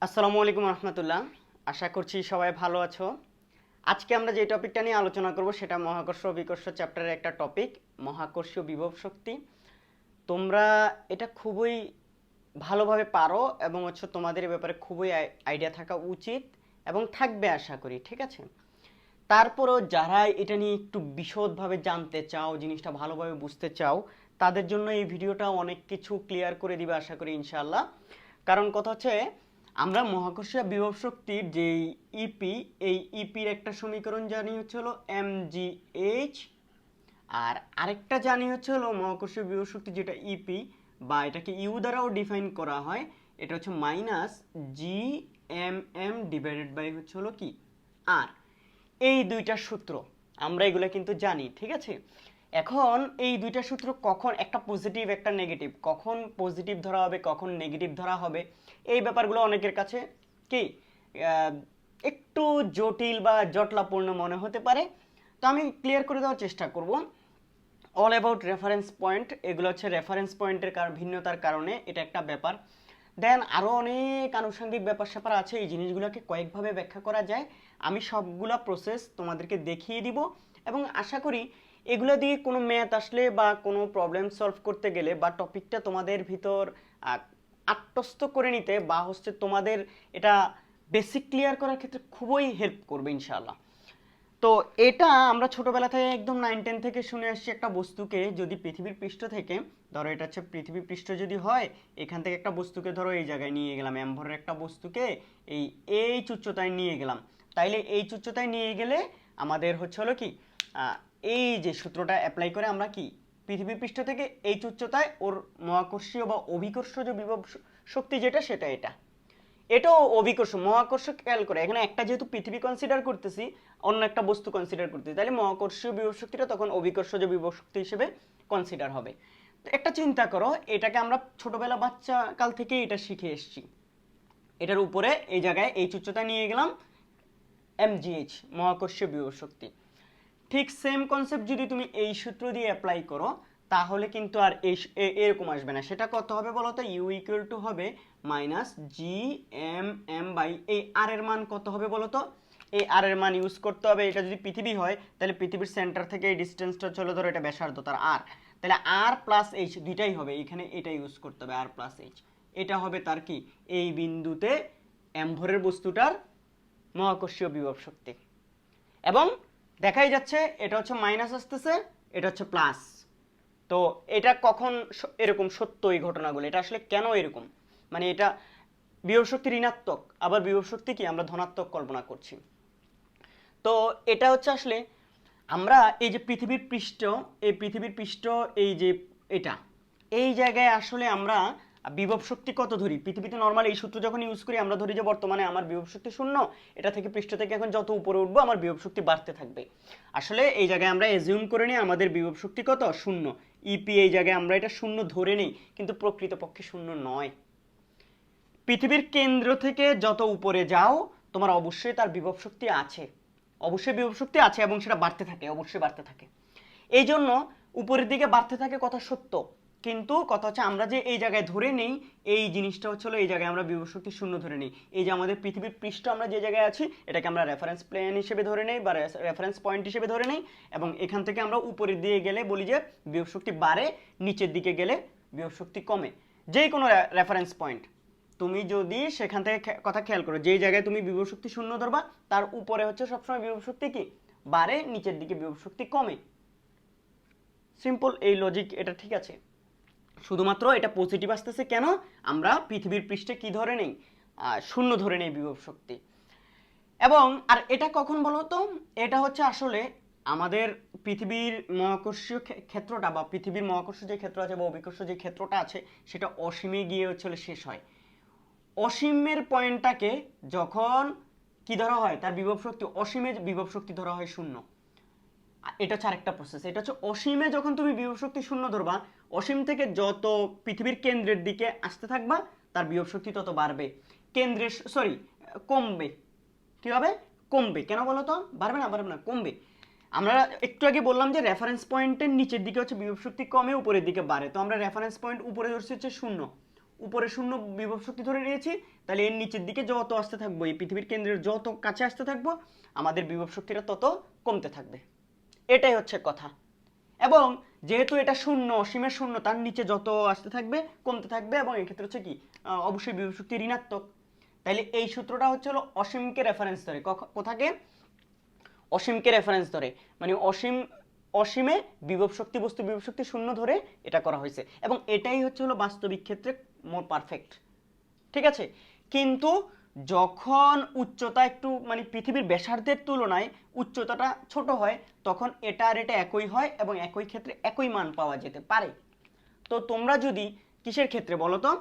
আসসালামু আলাইকুম রহমতুল্লাহ। আশা করছি সবাই ভালো আছো। আজকে আমরা যে টপিকটা নিয়ে আলোচনা করব সেটা মহাকর্ষ বিকর্ষ চ্যাপ্টারের একটা টপিক, মহাকর্ষীয় বিভব শক্তি। তোমরা এটা খুবই ভালোভাবে পারো এবং তোমাদের এ ব্যাপারে খুবই আইডিয়া থাকা উচিত এবং থাকবে আশা করি, ঠিক আছে? তারপরও যারা এটা নিয়ে একটু বিশদভাবে জানতে চাও, জিনিসটা ভালোভাবে বুঝতে চাও, তাদের জন্য এই ভিডিওটা অনেক কিছু ক্লিয়ার করে দিবে আশা করি ইনশাআল্লাহ। কারণ কথা হচ্ছে, আমরা মহাকর্ষীয় বিভব শক্তির যে ইপি, এই ইপির একটা সমীকরণ জানি হলো mgh, আর আরেকটা জানি হলো মহাকর্ষীয় বিভব শক্তি যেটা ইপি, বা এটাকে ইউ দ্বারাও ডিফাইন করা হয়, এটা হচ্ছে minus G M M divided by হলো কি আর। এই দুইটা সূত্র আমরা এগুলো কিন্তু জানি, ঠিক আছে? এখন এই দুইটা সূত্র কখন একটা পজিটিভ একটা নেগেটিভ, কখন পজিটিভ ধরা হবে কখন নেগেটিভ ধরা হবে, এই ব্যাপারগুলো অনেকের কাছে কি একটু জটিল বা জটলাপূর্ণ মনে হতে পারে। তো আমি ক্লিয়ার করে দেওয়ার চেষ্টা করব। অল অ্যাবাউট রেফারেন্স পয়েন্ট, এগুলো হচ্ছে রেফারেন্স পয়েন্টের ভিন্নতার কারণে এটা একটা ব্যাপার। দেন আরও অনেক আনুষঙ্গিক ব্যাপার স্যাপার আছে, এই জিনিসগুলোকে কয়েকভাবে ব্যাখ্যা করা যায়। আমি সবগুলা প্রসেস তোমাদেরকে দেখিয়ে দিব এবং আশা করি এগুলো দিয়ে কোনো ম্যাথ আসলে বা কোনো প্রবলেম সলভ করতে গেলে বা টপিকটা তোমাদের ভিতর আত্মস্থ করে নিতে বা তোমাদের এটা বেসিক ক্লিয়ার করার ক্ষেত্রে খুবই হেল্প করবে ইনশাআল্লাহ। তো এটা আমরা ছোটবেলা থেকে একদম 9-10 থেকে শুনে আসছি, একটা বস্তুকে যদি পৃথিবীর পৃষ্ঠ থেকে ধরো, এটা হচ্ছে পৃথিবীর পৃষ্ঠ যদি হয়, এখান থেকে একটা বস্তুকে ধরো এই জায়গায় নিয়ে গেলাম, এমভরের একটা বস্তুকে এই উচ্চতায় নিয়ে গেলাম, তাইলে এই উচ্চতায় নিয়ে গেলে আমাদের হলো কি এই যে সূত্রটা অ্যাপ্লাই করে আমরা কি পৃথিবীর পৃষ্ঠ থেকে এই উচ্চতায় ওর মহাকর্ষীয় বা অভিকর্ষজ বিভব শক্তি যেটা, সেটা এটাও অভিকর্ষ মহাকর্ষ খেয়াল করে, এখানে একটা যেহেতু পৃথিবী কনসিডার করতেছি, অন্য একটা বস্তু কনসিডার করতেছি, তাহলে মহাকর্ষীয় বিভব শক্তিটা তখন অভিকর্ষজ বিভব শক্তি হিসেবে কনসিডার হবে। তো একটা চিন্তা করো, এটাকে আমরা ছোটবেলা বাচ্চা কাল থেকেই এটা শিখে এসেছি। এটার উপরে এই জায়গায় এই উচ্চতা নিয়ে গেলাম mgh, মহাকর্ষীয় বিভব শক্তি। ঠিক সেম কনসেপ্ট যদি তুমি এই সূত্র দিয়ে অ্যাপ্লাই করো, তাহলে কিন্তু আর এরকম আসবে না। সেটা কত হবে বলো তো? ইউ ইকুয়াল টু হবে minus G M M by এই আর এর মান কত হবে বলো তো? এই আর এর মান ইউজ করতে হবে। এটা যদি পৃথিবী হয় তাহলে পৃথিবীর সেন্টার থেকে এই ডিস্টেন্সটা চলো ধরো, এটা ব্যাসার্ধ তার আর, তাহলে আর প্লাস এইচ দুইটাই হবে, এখানে এটা ইউজ করতে হবে আর প্লাস এইচ। এটা হবে তার কি এই বিন্দুতে এমভরের বস্তুটার মহাকর্ষীয় বিভব শক্তি। এবং দেখাই যাচ্ছে এটা হচ্ছে মাইনাস আসতেছে, এটা হচ্ছে প্লাস। তো এটা কখন এরকম সত্য এই ঘটনাগুলো, এটা আসলে কেন এরকম, মানে এটা বিভব শক্তি ঋণাত্মক, আবার বিভব শক্তি কি আমরা ধনাত্মক কল্পনা করছি। তো এটা হচ্ছে আসলে আমরা এই যে পৃথিবীর পৃষ্ঠ, এই পৃথিবীর পৃষ্ঠ এই যে এটা, এই জায়গায় আসলে আমরা বিভব শক্তি কত ধরি পৃথিবীতে নরমাল এই সূত্র যখন ইউজ করি, আমরা ধরি যে বর্তমানে আমার বিভব শক্তি 0, এটা থেকে পৃষ্ঠ থেকে এখন যত উপরে উঠবো আমার বিভব শক্তি বাড়তে থাকবে। আসলে এই জায়গায় আমরা এজিউম করে নিই আমাদের বিভব শক্তি কত 0, ইপি এই জায়গায় আমরা এটা 0 ধরে নেই, কিন্তু প্রকৃতপক্ষে 0 নয়। পৃথিবীর কেন্দ্র থেকে যত উপরে যাও তোমার অবশ্যই তার বিভব শক্তি আছে, অবশ্যই বিভব শক্তি আছে এবং সেটা বাড়তে থাকে, অবশ্যই বাড়তে থাকে। এই জন্য উপরের দিকে বাড়তে থাকে কথা সত্য, কিন্তু কথা হচ্ছে আমরা যে এই জায়গায় ধরে নেই এই জিনিসটা হচ্ছিল এই জায়গায় আমরা বিভব শক্তি 0 ধরে নেই। এই যে আমাদের পৃথিবীর পৃষ্ঠ আমরা যে জায়গায় আছি এটাকে আমরা রেফারেন্স প্লেন হিসেবে ধরে নেই বা রেফারেন্স পয়েন্ট হিসেবে ধরে নেই, এবং এখান থেকে আমরা উপরের দিকে গেলে বলি যে বিভব শক্তি বাড়ে, নিচের দিকে গেলে বিভব শক্তি কমে। যে কোনো রেফারেন্স পয়েন্ট তুমি যদি সেখান থেকে কথা খেয়াল করো, যেই জায়গায় তুমি বিভব শক্তি 0 ধরবা তার উপরে হচ্ছে সবসময় বিভব শক্তি কি বাড়ে, নিচের দিকে বিভব শক্তি কমে। সিম্পল এই লজিক, এটা ঠিক আছে। শুধুমাত্র এটা পজিটিভ আসতেছে কেন, আমরা পৃথিবীর পৃষ্ঠে কি ধরে নেই 0 ধরে নেই বিভব শক্তি। এবং আর এটা কখন বলো তো? এটা হচ্ছে আসলে আমাদের পৃথিবীর মহাকর্ষীয় ক্ষেত্রটা বা পৃথিবীর মহাকর্ষ যে ক্ষেত্র আছে বা অভিকর্ষ যে ক্ষেত্রটা আছে সেটা অসীমে গিয়ে হচ্ছে শেষ হয়। অসীমের পয়েন্টটাকে যখন কি ধরা হয়, তার বিভব শক্তি অসীমে বিভব শক্তি ধরা হয় 0। এটা হচ্ছে আরেকটা প্রসেস, এটা হচ্ছে অসীমে যখন তুমি বিভব শক্তি 0 ধরবা, অসীম থেকে যত পৃথিবীর কেন্দ্রের দিকে আসতে থাকবা তার বিভব শক্তি তত বাড়বে, কেন্দ্রের কমবে। কি হবে? কমবে। কেন বলো তো? বাড়বে না, বাড়বে না, কমবে। আমরা একটু আগে বললাম যে রেফারেন্স পয়েন্টের নিচের দিকে হচ্ছে বিভব শক্তি কমে, উপরের দিকে বাড়ে। তো আমরা রেফারেন্স পয়েন্ট উপরে ধরছি হচ্ছে 0, উপরে শূন্য বিভব শক্তি ধরে নিয়েছি, তাহলে এর নিচের দিকে যত আসতে থাকবো, এই পৃথিবীর কেন্দ্রের যত কাছে আসতে থাকবো আমাদের বিভব শক্তিটা তত কমতে থাকবে। এটাই হচ্ছে কথা। এবং যেহেতু এটা শূন্য, অসীমের শূন্য, তার নিচে যত আসতে থাকবে কমতে থাকবে, এবং এক্ষেত্রে হচ্ছে কি অবশ্যই বিভব শক্তি ঋণাত্মক। তাইলে এই সূত্রটা হচ্ছে হলো অসীমকে রেফারেন্স ধরে, কোথাকে? অসীমকে রেফারেন্স ধরে, মানে অসীমে বিভব শক্তি, বস্তু বিভব শক্তি শূন্য ধরে এটা করা হয়েছে, এবং এটাই হচ্ছে হলো বাস্তবিক ক্ষেত্রে মোর পারফেক্ট। ঠিক আছে, কিন্তু যখন উচ্চতা একটু মানে পৃথিবীর ব্যাসার্ধের তুলনায় উচ্চতাটা ছোট হয়, তখন এটা আর এটা একই হয় এবং একই ক্ষেত্রে একই মান পাওয়া যেতে পারে। তো তোমরা যদি কিসের ক্ষেত্রে বলো তো,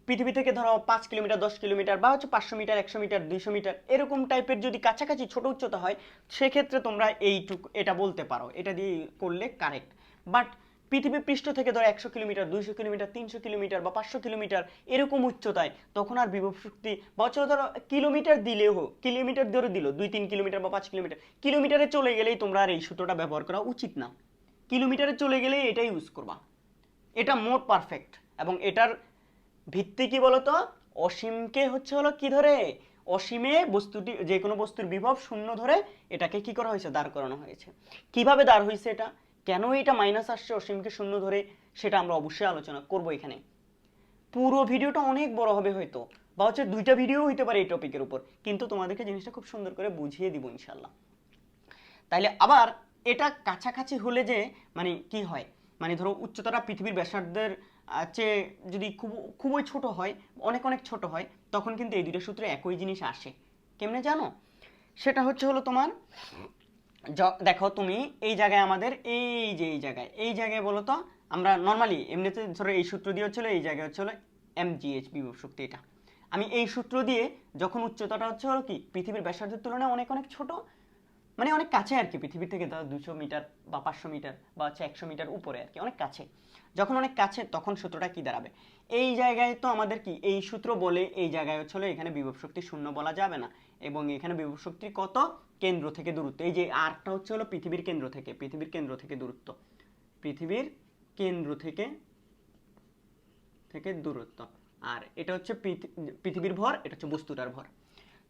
পৃথিবী থেকে ধরো 5 কিলোমিটার, 10 কিলোমিটার, বা হচ্ছে 500 মিটার, 100 মিটার, 200 মিটার, এরকম টাইপের যদি কাছাকাছি ছোট উচ্চতা হয়, সেক্ষেত্রে তোমরা এটা বলতে পারো, এটা দিয়ে করলে কারেক্ট। বাট পৃথিবী পৃষ্ঠ থেকে ধরো 100 কিলোমিটার, 200 কিলোমিটার, 300 কিলোমিটার বা 500 কিলোমিটার এরকম উচ্চতায়, তখন আর বিভব শক্তি, বা হচ্ছে ধরো কিলোমিটার দিলেও, কিলোমিটার ধরে দিল 2-3 কিলোমিটার বা 5 কিলোমিটার, কিলোমিটারে চলে গেলেই তোমরা আর এই সূত্রটা ব্যবহার করা উচিত না। কিলোমিটারে চলে গেলেই এটাই ইউজ করবা, এটা মোর পারফেক্ট। এবং এটার ভিত্তি কি বলতো, অসীমকে হচ্ছে হলো কি ধরে, অসীমে বস্তুটি, যে কোনো বস্তুর বিভব শূন্য ধরে এটাকে কি করা হয়েছে, দাঁড় করানো হয়েছে। কিভাবে দাঁড় হয়েছে এটা, কেন এটা মাইনাস আসছে অসীমকে শূন্য ধরে, সেটা আমরা অবশ্যই আলোচনা করব এখানে। পুরো ভিডিওটা অনেক বড় হবে হয়তো, বা হচ্ছে 2টা ভিডিও হইতে পারে এই টপিকের উপর, কিন্তু তোমাদেরকে জিনিসটা খুব সুন্দর করে বুঝিয়ে দিব ইনশাল্লাহ। তাইলে আবার এটা কাছাকাছি হলে যে মানে কি হয়, মানে ধরো উচ্চতাটা পৃথিবীর ব্যাসার্ধের চেয়ে যদি খুবই ছোট হয়, অনেক অনেক ছোট হয়, তখন কিন্তু এই দুইটা সূত্রে একই জিনিস আসে। কেমনে জানো? সেটা হচ্ছে হলো তোমার, দেখো তুমি এই জায়গায় আমাদের এই জায়গায় বলো তো, আমরা নর্মালি এমনিতে ধরো এই সূত্র দিয়ে হচ্ছিল, এই জায়গায় হচ্ছে হলো mgh বিভব শক্তি। এটা আমি এই সূত্র দিয়ে যখন উচ্চতাটা হচ্ছে হলো কি পৃথিবীর ব্যাসার্ধের তুলনায় অনেক অনেক ছোট, মানে অনেক কাছে আর কি, পৃথিবী থেকে ধরো 200 মিটার বা 500 মিটার বা হচ্ছে 100 মিটার উপরে আর কি, অনেক কাছে, যখন অনেক কাছে তখন সূত্রটা কি দাঁড়াবে, এই জায়গায় তো আমাদের কি এই সূত্র বলে, এই জায়গায় হচ্ছে এখানে বিভব শক্তি শূন্য বলা যাবে না, এবং এখানে বিভব শক্তি কত, কেন্দ্র থেকে দূরত্ব, এই যে আরটা হচ্ছে হলো পৃথিবীর কেন্দ্র থেকে দূরত্ব, পৃথিবীর কেন্দ্র থেকে দূরত্ব, আর এটা হচ্ছে পৃথিবীর ভর, এটা হচ্ছে বস্তুটার ভর।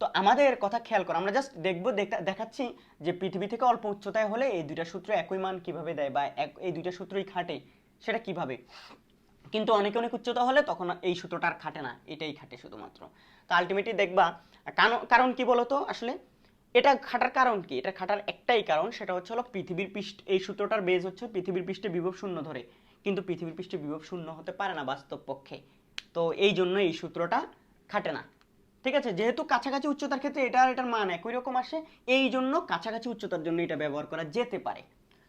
তো আমাদের কথা খেয়াল করো, আমরা জাস্ট দেখবো, দেখাচ্ছি যে পৃথিবী থেকে অল্প উচ্চতায় হলে এই দুইটা সূত্র একই মান কিভাবে দেয়, বা এই দুইটা সূত্রই খাটে সেটা কিভাবে। কিন্তু অনেক অনেক উচ্চতা হলে তখন এই সূত্রটা আর খাটে না, এটাই খাটে শুধুমাত্র। তো আলটিমেটলি দেখবা কারণ কি বলতো, আসলে এটা খাটার কারণ কি, এটা খাটার একটাই কারণ, সেটা হচ্ছে হলো পৃথিবীর পৃষ্ঠ, এই সূত্রটার বেজ হচ্ছে পৃথিবীর পৃষ্ঠে বিভব শূন্য ধরে, কিন্তু পৃথিবীর পৃষ্ঠে বিভব শূন্য হতে পারে না বাস্তব পক্ষে, তো এই জন্য এই সূত্রটা খাটে না। ঠিক আছে, যেহেতু কাছাকাছি উচ্চতার ক্ষেত্রে এটা আর এটার মান একই রকম আসে, এই জন্য কাছাকাছি উচ্চতার জন্য এটা ব্যবহার করা যেতে পারে।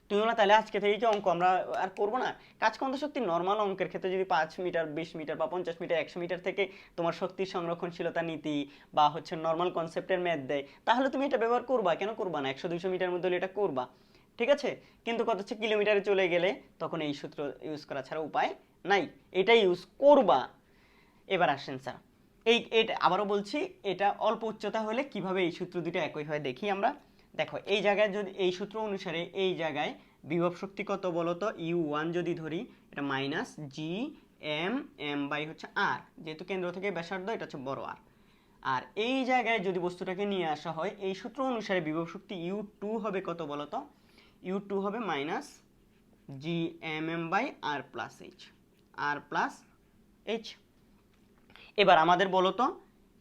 তুমি বলো তাহলে আজকে থেকে কি অঙ্ক আমরা আর করবো না? কাজ ক্ষমতা শক্তি নর্মাল অঙ্কের ক্ষেত্রে যদি 5 মিটার, 20 মিটার বা 50 মিটার, 100 মিটার থেকে তোমার শক্তি সংরক্ষণশীলতা নীতি বা হচ্ছে নর্মাল কনসেপ্টের ম্যাথ দেয়, তাহলে তুমি এটা ব্যবহার করবা, কেন করবা না? 100-200 মিটার মধ্যে হলে এটা করবা, ঠিক আছে। কিন্তু কত হচ্ছে কিলোমিটারে চলে গেলে তখন এই সূত্র ইউজ করা ছাড়া উপায় নাই, এটাই ইউজ করবা। এবার আসেন স্যার, এটা আবারও বলছি, এটা অল্প উচ্চতা হলে কিভাবে এই সূত্র দুটো একই হয় দেখি আমরা। দেখো এই জায়গায় যদি এই সূত্র অনুসারে এই জায়গায় বিভব শক্তি কত বলতো, U1 যদি ধরি, এটা মাইনাস জি এম বাই হচ্ছে আর, যেহেতু কেন্দ্র থেকে ব্যাসার্ধ এটা হচ্ছে বড় আর। আর এই জায়গায় যদি বস্তুটাকে নিয়ে আসা হয়, এই সূত্র অনুসারে বিভব শক্তি U2 হবে কত বলতো, U2 হবে minus G M by R plus H. এবার আমাদের বলতো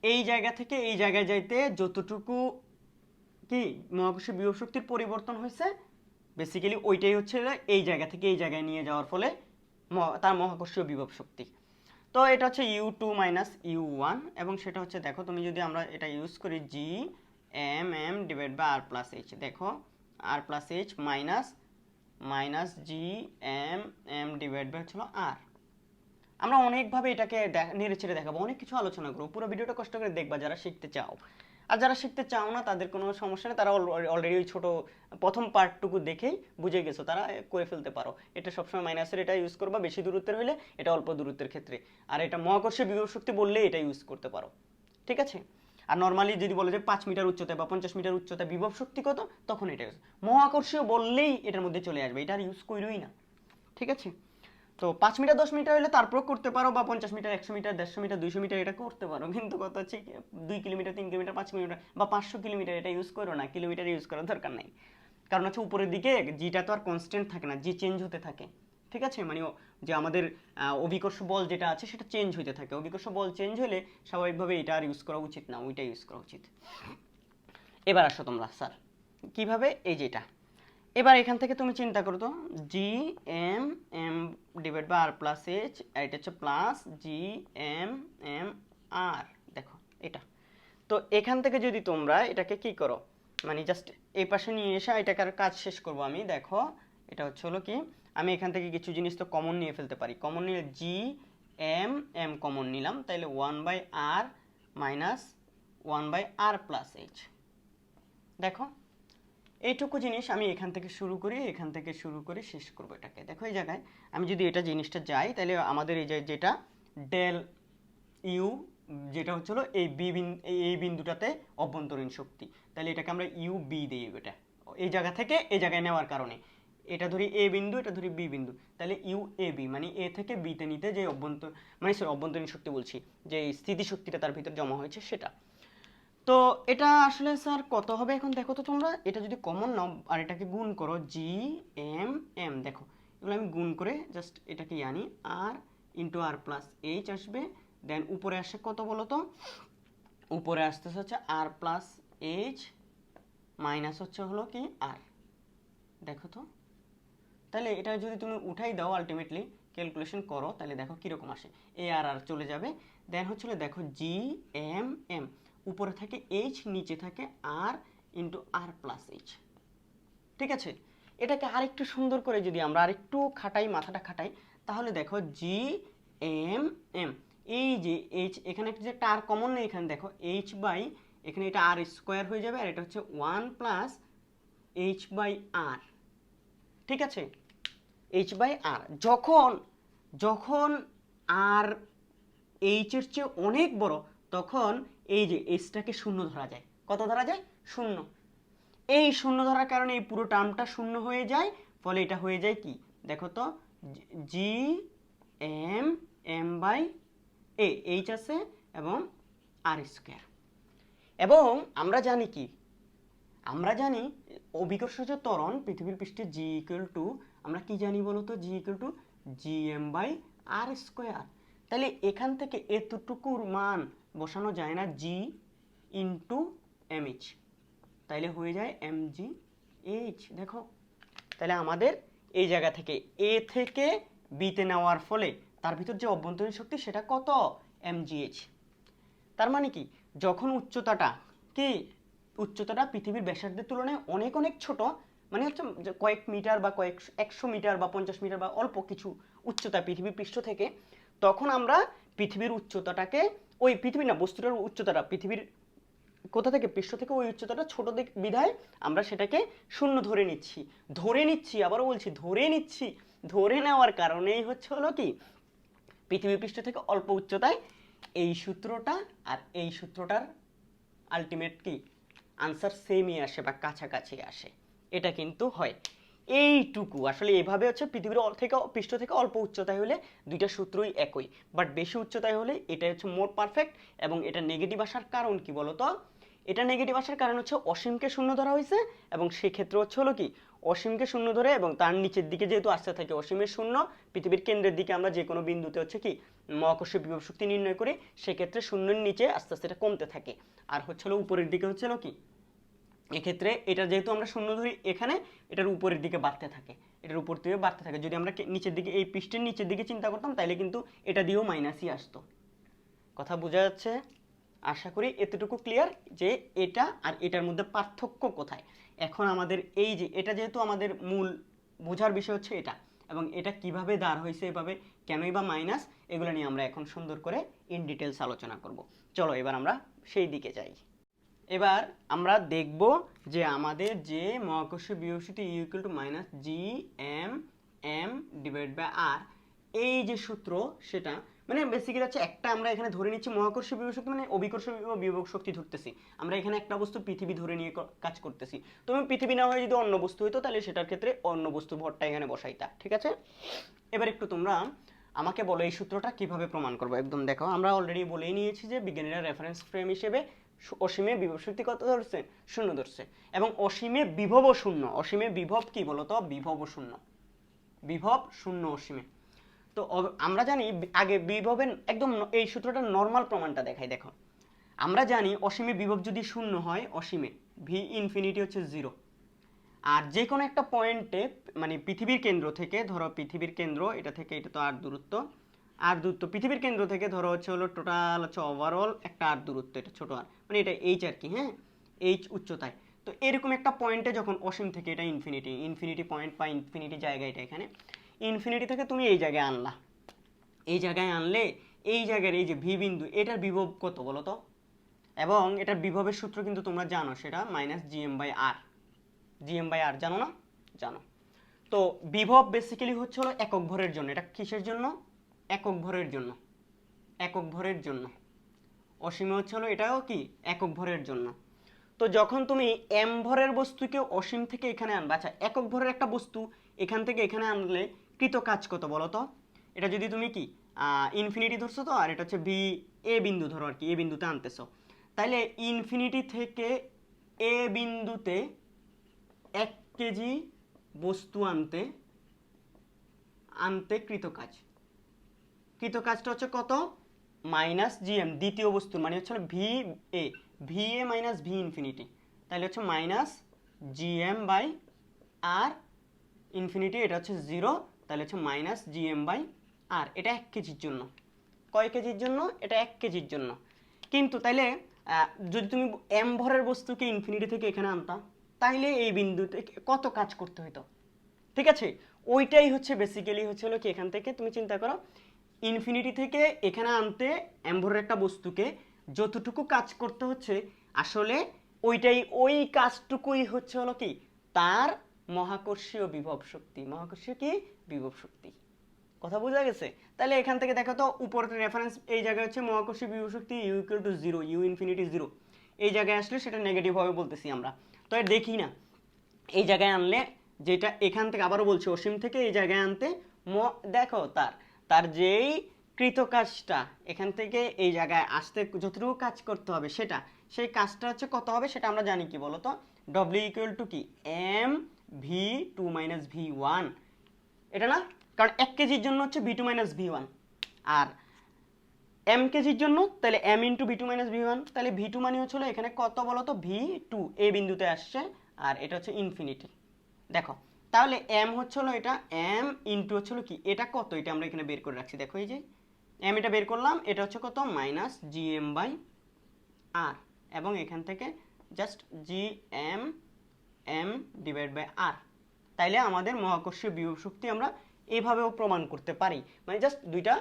এই জায়গা থেকে এই জায়গায় যাইতে যতটুকু কি মহাকর্ষীয় বিভব শক্তির পরিবর্তন হয়েছে, বেসিক্যালি ওইটাই হচ্ছে এই জায়গা থেকে এই জায়গায় নিয়ে যাওয়ার ফলে তার মহাকর্ষীয় বিভব শক্তি। তো এটা হচ্ছে U2 মাইনাস U1, এবং সেটা হচ্ছে দেখো তুমি যদি আমরা এটা ইউজ করি G M divide by R plus H, দেখো R plus H minus G M divide by হচ্ছিল আর। আমরা অনেকভাবে এটাকে নেড়ে ছেড়ে দেখাবো, অনেক কিছু আলোচনা করবো, পুরো ভিডিওটা কষ্ট করে দেখবা যারা শিখতে চাও। আর যারা শিখতে চাও না তাদের কোনো সমস্যা নেই, তারা অলরেডি ওই ছোট প্রথম পার্টটুকু দেখেই বুঝে গেছো, তারা করে ফেলতে পারো। এটা সবসময় মাইনাসের এটা ইউজ করবা বেশি দূরত্বের হলে, এটা অল্প দূরত্বের ক্ষেত্রে, আর এটা মহাকর্ষীয় বিভব শক্তি বললে এটা ইউজ করতে পারো, ঠিক আছে। আর নর্মালি যদি বলে যে 5 মিটার উচ্চতায় বা 50 মিটার উচ্চতায় বিভব শক্তি কত, তখন এটা ইউজ, মহাকর্ষীয় বললেই এটার মধ্যে চলে আসবে, এটা আর ইউজ করোই না, ঠিক আছে। তো 5 মিটার 10 মিটার হলে তারপর করতে পারো, বা 50 মিটার 100 মিটার 150 মিটার 200 মিটার এটা করতে পারো, কিন্তু কথা হচ্ছে 2 কিলোমিটার 3 কিলোমিটার 5 কিলোমিটার বা 500 কিলোমিটার এটা ইউজ করো না, কিলোমিটার ইউজ করার দরকার নাই। কারণ হচ্ছে উপরের দিকে জিটা তো আর কনস্ট্যান্ট থাকে না, জি চেঞ্জ হতে থাকে, ঠিক আছে, মানে যে আমাদের অভিকর্ষ বল যেটা আছে সেটা চেঞ্জ হতে থাকে, অভিকর্ষ বল চেঞ্জ হলে স্বাভাবিকভাবে এটা আর ইউজ করা উচিত না, ওইটা ইউজ করা উচিত। এবার আসো তোমরা, স্যার কিভাবে, এই যেটা এবার এখান থেকে তুমি চিন্তা করো তো, G M M divide by R plus H, এটা হচ্ছে plus G M M R, দেখো এটা। তো এখান থেকে যদি তোমরা এটাকে কি করো, মানে জাস্ট এই পাশে নিয়ে এসে এটাকে আর কাজ শেষ করবো আমি, দেখো এটা হচ্ছে হলো কি, আমি এখান থেকে কিছু জিনিস তো কমন নিয়ে ফেলতে পারি, কমন নিয়ে জি এম এম কমন নিলাম, তাইলে 1/r minus 1/r plus H. দেখো এইটুকু জিনিস আমি এখান থেকে শুরু করি শেষ করবো এটাকে। দেখো এই জায়গায় আমি যদি এটা জিনিসটা যাই, তাহলে আমাদের এই যে যেটা ডেল ইউ, যেটা হচ্ছিল এই বিন্দুটাতে অভ্যন্তরীণ শক্তি, তাহলে এটাকে আমরা ইউ বি দিই, এটা এই জায়গা থেকে এই জায়গায় নেওয়ার কারণে এটা ধরি এ বিন্দু, এটা ধরি বি বিন্দু, তাহলে ইউ এ বি মানে এ থেকে বিতে নিতে যে অভ্যন্তরীণ শক্তি বলছি, যে স্থিতিশক্তিটা তার ভিতর জমা হয়েছে সেটা। তো এটা আসলে স্যার কত হবে এখন দেখো তো তোমরা, এটা যদি কমন নাও আর এটাকে গুণ করো, জি এম এম, দেখো এগুলো আমি গুণ করে জাস্ট এটাকে আনি, আর ইন্টু আর প্লাস এইচ আসবে, দেন উপরে আসে কত বলো তো, উপরে আসতেছে হচ্ছে আর প্লাস এইচ মাইনাস হচ্ছে হলো কি আর, দেখো তো তাহলে এটা যদি তুমি উঠাই দাও আলটিমেটলি ক্যালকুলেশন করো, তাহলে দেখো কীরকম আসে, এ আর আর চলে যাবে, দেন হচ্ছিল দেখো জি এম এম, উপরে থাকে এইচ, নিচে থাকে আর ইন্টু আর প্লাস এইচ, ঠিক আছে। এটাকে আরেকটু সুন্দর করে যদি আমরা আরেকটু খাটাই, মাথাটা খাটাই, তাহলে দেখো জি এম এম, এই যে এইচ এখানে যে একটা আর কমন নেই, এখানে দেখো এইচ বাই, এখানে এটা আর স্কোয়ার হয়ে যাবে, আর এটা হচ্ছে 1 প্লাস এইচ বাই আর, ঠিক আছে, এইচ বাই আর। যখন যখন আর এইচের চেয়ে অনেক বড়, তখন এই যে এইচটাকে শূন্য ধরা যায়, কত ধরা যায়, শূন্য। এই শূন্য ধরার কারণে এই পুরো টার্মটা শূন্য হয়ে যায়, ফলে এটা হয়ে যায় কি, দেখো তো G M M by A, H আছে এবং আর স্কোয়ার। এবং আমরা জানি কি, আমরা জানি অভিকর্ষজ ত্বরণ পৃথিবীর পৃষ্ঠে জি ইকুয়াল টু, আমরা কি জানি বলতো, G equal to G M by R square. তাহলে এখান থেকে এতটুকুর মান বসানো যায় না, জি ইন্টু এম এইচ, তাইলে হয়ে যায় এম জি এইচ। দেখো তাহলে আমাদের এই জায়গা থেকে এ থেকে বিতে নেওয়ার ফলে তার ভিতর যে অভ্যন্তরীণ শক্তি সেটা কত, এম জি এইচ। তার মানে কি, যখন উচ্চতাটা পৃথিবীর ব্যাসার্ধের তুলনায় অনেক অনেক ছোট, মানে হচ্ছে কয়েক মিটার বা 100 মিটার বা 50 মিটার বা অল্প কিছু উচ্চতা পৃথিবীর পৃষ্ঠ থেকে, তখন আমরা পৃথিবীর উচ্চতাটাকে, ওই পৃথিবীর না বস্তুটার উচ্চতাটা পৃথিবীর কোথা থেকে, পৃষ্ঠ থেকে ওই উচ্চতাটা ছোট দিক বিধায় আমরা সেটাকে শূন্য ধরে নিচ্ছি, আবারও বলছি ধরে নেওয়ার কারণেই হচ্ছে হলো কি, পৃথিবী পৃষ্ঠ থেকে অল্প উচ্চতায় এই সূত্রটা আর এই সূত্রটার আলটিমেট কি আনসার সেমই আসে বা কাছাকাছি আসে, এটা কিন্তু হয়। এইটুকু আসলে এভাবে হচ্ছে পৃথিবীর পৃষ্ঠ থেকে অল্প উচ্চতায় হলে দুইটা সূত্রই একই, বাট বেশি উচ্চতায় হলে এটা হচ্ছে মোর পারফেক্ট। এবং এটা নেগেটিভ আসার কারণ কি বলতো, এটা নেগেটিভ আসার কারণ হচ্ছে অসীমকে শূন্য ধরা হয়েছে, এবং সেক্ষেত্রে হচ্ছে হলো কি, অসীমকে শূন্য ধরে এবং তার নিচের দিকে যেহেতু আসতে থাকে অসীমের শূন্য, পৃথিবীর কেন্দ্রের দিকে আমরা যে কোনো বিন্দুতে হচ্ছে কি মহাকর্ষীয় বিভব শক্তি নির্ণয় করি, সেক্ষেত্রে শূন্যের নিচে আস্তে আস্তে এটা কমতে থাকে, আর হচ্ছে হলো উপরের দিকে হচ্ছে হলো কি, এক্ষেত্রে এটা যেহেতু আমরা শূন্য ধরি এখানে, এটার উপরের দিকে বাড়তে থাকে, এটার উপর দিকে বাড়তে থাকে। যদি আমরা নিচের দিকে এই পৃষ্ঠের নিচের দিকে চিন্তা করতাম, তাহলে কিন্তু এটা দিয়েও মাইনাসই আসতো। কথা বোঝা যাচ্ছে? আশা করি এতটুকু ক্লিয়ার যে এটা আর এটার মধ্যে পার্থক্য কোথায়। এখন আমাদের এই যে এটা যেহেতু আমাদের মূল বোঝার বিষয় হচ্ছে এটা, এবং এটা কিভাবে দাঁড় হয়েছে, এভাবে কেনই বা মাইনাস, এগুলো নিয়ে আমরা এখন সুন্দর করে ইন ডিটেলস আলোচনা করব। চলো এবার আমরা সেই দিকে যাই। এবার আমরা দেখব যে আমাদের যে মহাকর্ষীয় বিভব শক্তি U equal to minus G M M divide by R, এই যে সূত্র সেটা মানে বেসিক্যালি হচ্ছে একটা আমরা এখানে ধরে নিচ্ছি মহাকর্ষীয় বিভব শক্তি মানে অভিকর্ষীয় বিভব শক্তি ধরতেছি। আমরা এখানে একটা বস্তু পৃথিবী ধরে নিয়ে কাজ করতেছি। তুমি পৃথিবী না হয়ে যদি অন্য বস্তু হইতো তাহলে সেটার ক্ষেত্রে অন্য বস্তু ভরটা এখানে বসাইতা, ঠিক আছে? এবার একটু তোমরা আমাকে বলো এই সূত্রটা কিভাবে প্রমাণ করবো। একদম দেখো, আমরা অলরেডি বলেই নিয়েছি যে বিজ্ঞানীরা রেফারেন্স ফ্রেম হিসেবে অসীমে বিভব শক্তি কত ধরছে? শূন্য ধরছে। এবং অসীমে বিভবও শূন্য। অসীমে বিভব কি বলতো? বিভবও শূন্য। বিভব শূন্য অসীমে। তো আমরা জানি আগে বিভবের একদম এই সূত্রটা নর্মাল প্রমাণটা দেখাই। দেখো, আমরা জানি অসীমে বিভব যদি শূন্য হয়, অসীমে ভি ইনফিনিটি হচ্ছে 0। আর যে কোনো একটা পয়েন্টে মানে পৃথিবীর কেন্দ্র থেকে, ধরো পৃথিবীর কেন্দ্র এটা থেকে এটা তো আর দূরত্ব, আর দূরত্ব পৃথিবীর কেন্দ্র থেকে ধরো হচ্ছে হলো টোটাল হচ্ছে ওভারঅল একটা আর দূরত্ব, এটা ছোট আর মানে এটা এইচ আর কি, হ্যাঁ, এইচ উচ্চতায়। তো এরকম একটা পয়েন্টে যখন অসীম থেকে এটা ইনফিনিটি, ইনফিনিটি পয়েন্ট বা ইনফিনিটি জায়গা এটা এখানে, ইনফিনিটি থেকে তুমি এই জায়গায় আনলা, এই জায়গায় আনলে এই জায়গার এই যে ভি বিন্দু এটার বিভব কত বলো তো? এবং এটার বিভবের সূত্র কিন্তু তোমরা জানো, সেটা minus GM by R. GM by R জানো না? জানো। তো বিভব বেসিক্যালি হচ্ছে হলো একক ভরের জন্য। এটা কিসের জন্য? একক ভরের জন্য। একক ভরের জন্য। অসীমে হচ্ছে হলো এটাও কি একক ভরের জন্য। তো যখন তুমি এম ভরের বস্তুকে অসীম থেকে এখানে আনবা, আচ্ছা একক ভরের একটা বস্তু এখান থেকে এখানে আনলে কৃত কাজ কত বলো তো? এটা যদি তুমি কি ইনফিনিটি ধরছো তো, আর এটা হচ্ছে বি এ বিন্দু ধরো আর কি, এ বিন্দুতে আনতেছো, তাইলে ইনফিনিটি থেকে এ বিন্দুতে 1 কেজি বস্তু আনতে আনতে কৃত কাজ, কৃত কাজটা হচ্ছে কত? মাইনাস জিএম, দ্বিতীয় বস্তুর মানে হচ্ছে V A, V A minus V infinity, তাহলে হচ্ছে minus GM by R infinity, এটা হচ্ছে 0, তাহলে হচ্ছে মাইনাস জিএম বাই আর। এটা 1 কেজির জন্য। কয় কেজির জন্য? এটা 1 কেজির জন্য। কিন্তু তাইলে যদি তুমি এম ভরের বস্তুকে ইনফিনিটি থেকে এখানে আনতা, তাইলে এই বিন্দুতে কত কাজ করতে হতো? ঠিক আছে, ওইটাই হচ্ছে বেসিক্যালি হচ্ছে হলো কি, এখান থেকে তুমি চিন্তা করো ইনফিনিটি থেকে এখানে আনতে এম ভরের একটা বস্তুকে যতটুকু কাজ করতে হচ্ছে, আসলে ওইটাই, ওই কাজটুকুই হচ্ছে হলো কি তার মহাকর্ষীয় বিভব শক্তি। মহাকর্ষীয় কি বিভব শক্তি। কথা বোঝা গেছে? তাহলে এখান থেকে দেখো তো উপরের রেফারেন্স এই জায়গায় হচ্ছে মহাকর্ষীয় বিভব শক্তি U equal to 0, U infinity 0। এই জায়গায় আসলে সেটা নেগেটিভ হবে বলতেছি আমরা। তো আর দেখি না, এই জায়গায় আনলে যেটা এখান থেকে আবারও বলছি অসীম থেকে এই জায়গায় আনতে দেখো তার তার যেই কৃত কাজটা এখান থেকে এই জায়গায় আসতে যতটুকু কাজ করতে হবে সেটা, সেই কাজটা হচ্ছে কত হবে সেটা আমরা জানি কি বলতো? ডব্লিউ ইকুয়াল টু কি M V two minus V one. এটা না, কারণ 1 কেজির জন্য হচ্ছে V two minus V one, আর এম কেজির জন্য তাহলে M into V two minus V one. তাহলে ভি টু মানে হচ্ছিল এখানে কত বলতো? ভি টু এ বিন্দুতে আসছে, আর এটা হচ্ছে ইনফিনিটি। দেখো তাহলে এম হচ্ছিল এটা, এম ইন্টু হচ্ছিল কি এটা কত, এটা আমরা এখানে বের করে রাখছি। দেখো এই যে এম, এটা বের করলাম, এটা হচ্ছে কত? Minus G M by R, এবং এখান থেকে just G M M divide by R. তাইলে আমাদের মহাকর্ষীয় বিভব শক্তি আমরা এইভাবেও প্রমাণ করতে পারি, মানে জাস্ট দুইটা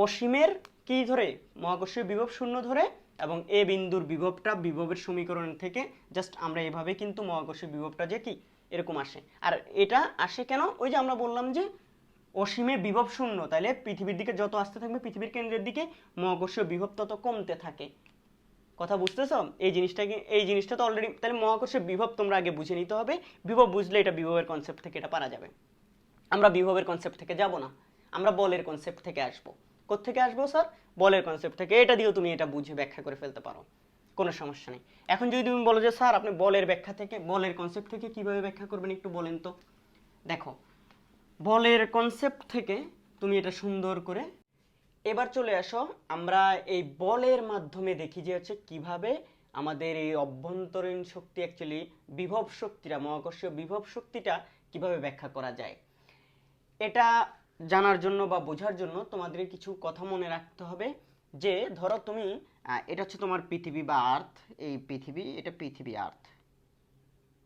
অসীমের কি ধরে মহাকর্ষীয় বিভব শূন্য ধরে, এবং এ বিন্দুর বিভবটা বিভবের সমীকরণ থেকে জাস্ট আমরা এভাবে কিন্তু মহাকর্ষীয় বিভবটা যে কি এরকম আসে। আর এটা আসে কেন? ওই যে আমরা বললাম যে অসীমে বিভব শূন্য, তাহলে পৃথিবীর দিকে যত আসতে থাকবে পৃথিবীর কেন্দ্রের দিকে মহাকর্ষীয় বিভব তত কমতে থাকে। কথা বুঝতেছো? এই জিনিসটা তো অলরেডি, তাহলে মহাকর্ষীয় বিভব তোমরা আগে বুঝে নিতে হবে। বিভব বুঝলে এটা বিভবের কনসেপ্ট থেকে এটা পারা যাবে। আমরা বিভবের কনসেপ্ট থেকে যাব না, আমরা বলের কনসেপ্ট থেকে আসবো। কোত্থেকে আসবো স্যার? বলের কনসেপ্ট থেকে। এটা দিয়েও তুমি এটা বুঝে ব্যাখ্যা করে ফেলতে পারো, কোনো সমস্যা নেই। এখন যদি তুমি বলো যে স্যার আপনি বলের ব্যাখ্যা থেকে, বলের কনসেপ্ট থেকে কিভাবে ব্যাখ্যা করবেন একটু বলেন তো। দেখো বলের কনসেপ্ট থেকে তুমি এটা সুন্দর করে এবার চলে আসো, আমরা এই বলের মাধ্যমে দেখি যে হচ্ছে কিভাবে আমাদের এই অভ্যন্তরীণ শক্তি অ্যাকচুয়ালি বিভব শক্তিটা, মহাকর্ষীয় বিভব শক্তিটা কিভাবে ব্যাখ্যা করা যায়। এটা জানার জন্য বা বোঝার জন্য তোমাদের কিছু কথা মনে রাখতে হবে। যে ধরো তুমি এটা হচ্ছে তোমার পৃথিবী বা আর্থ, এই পৃথিবী, এটা পৃথিবী আর্থ,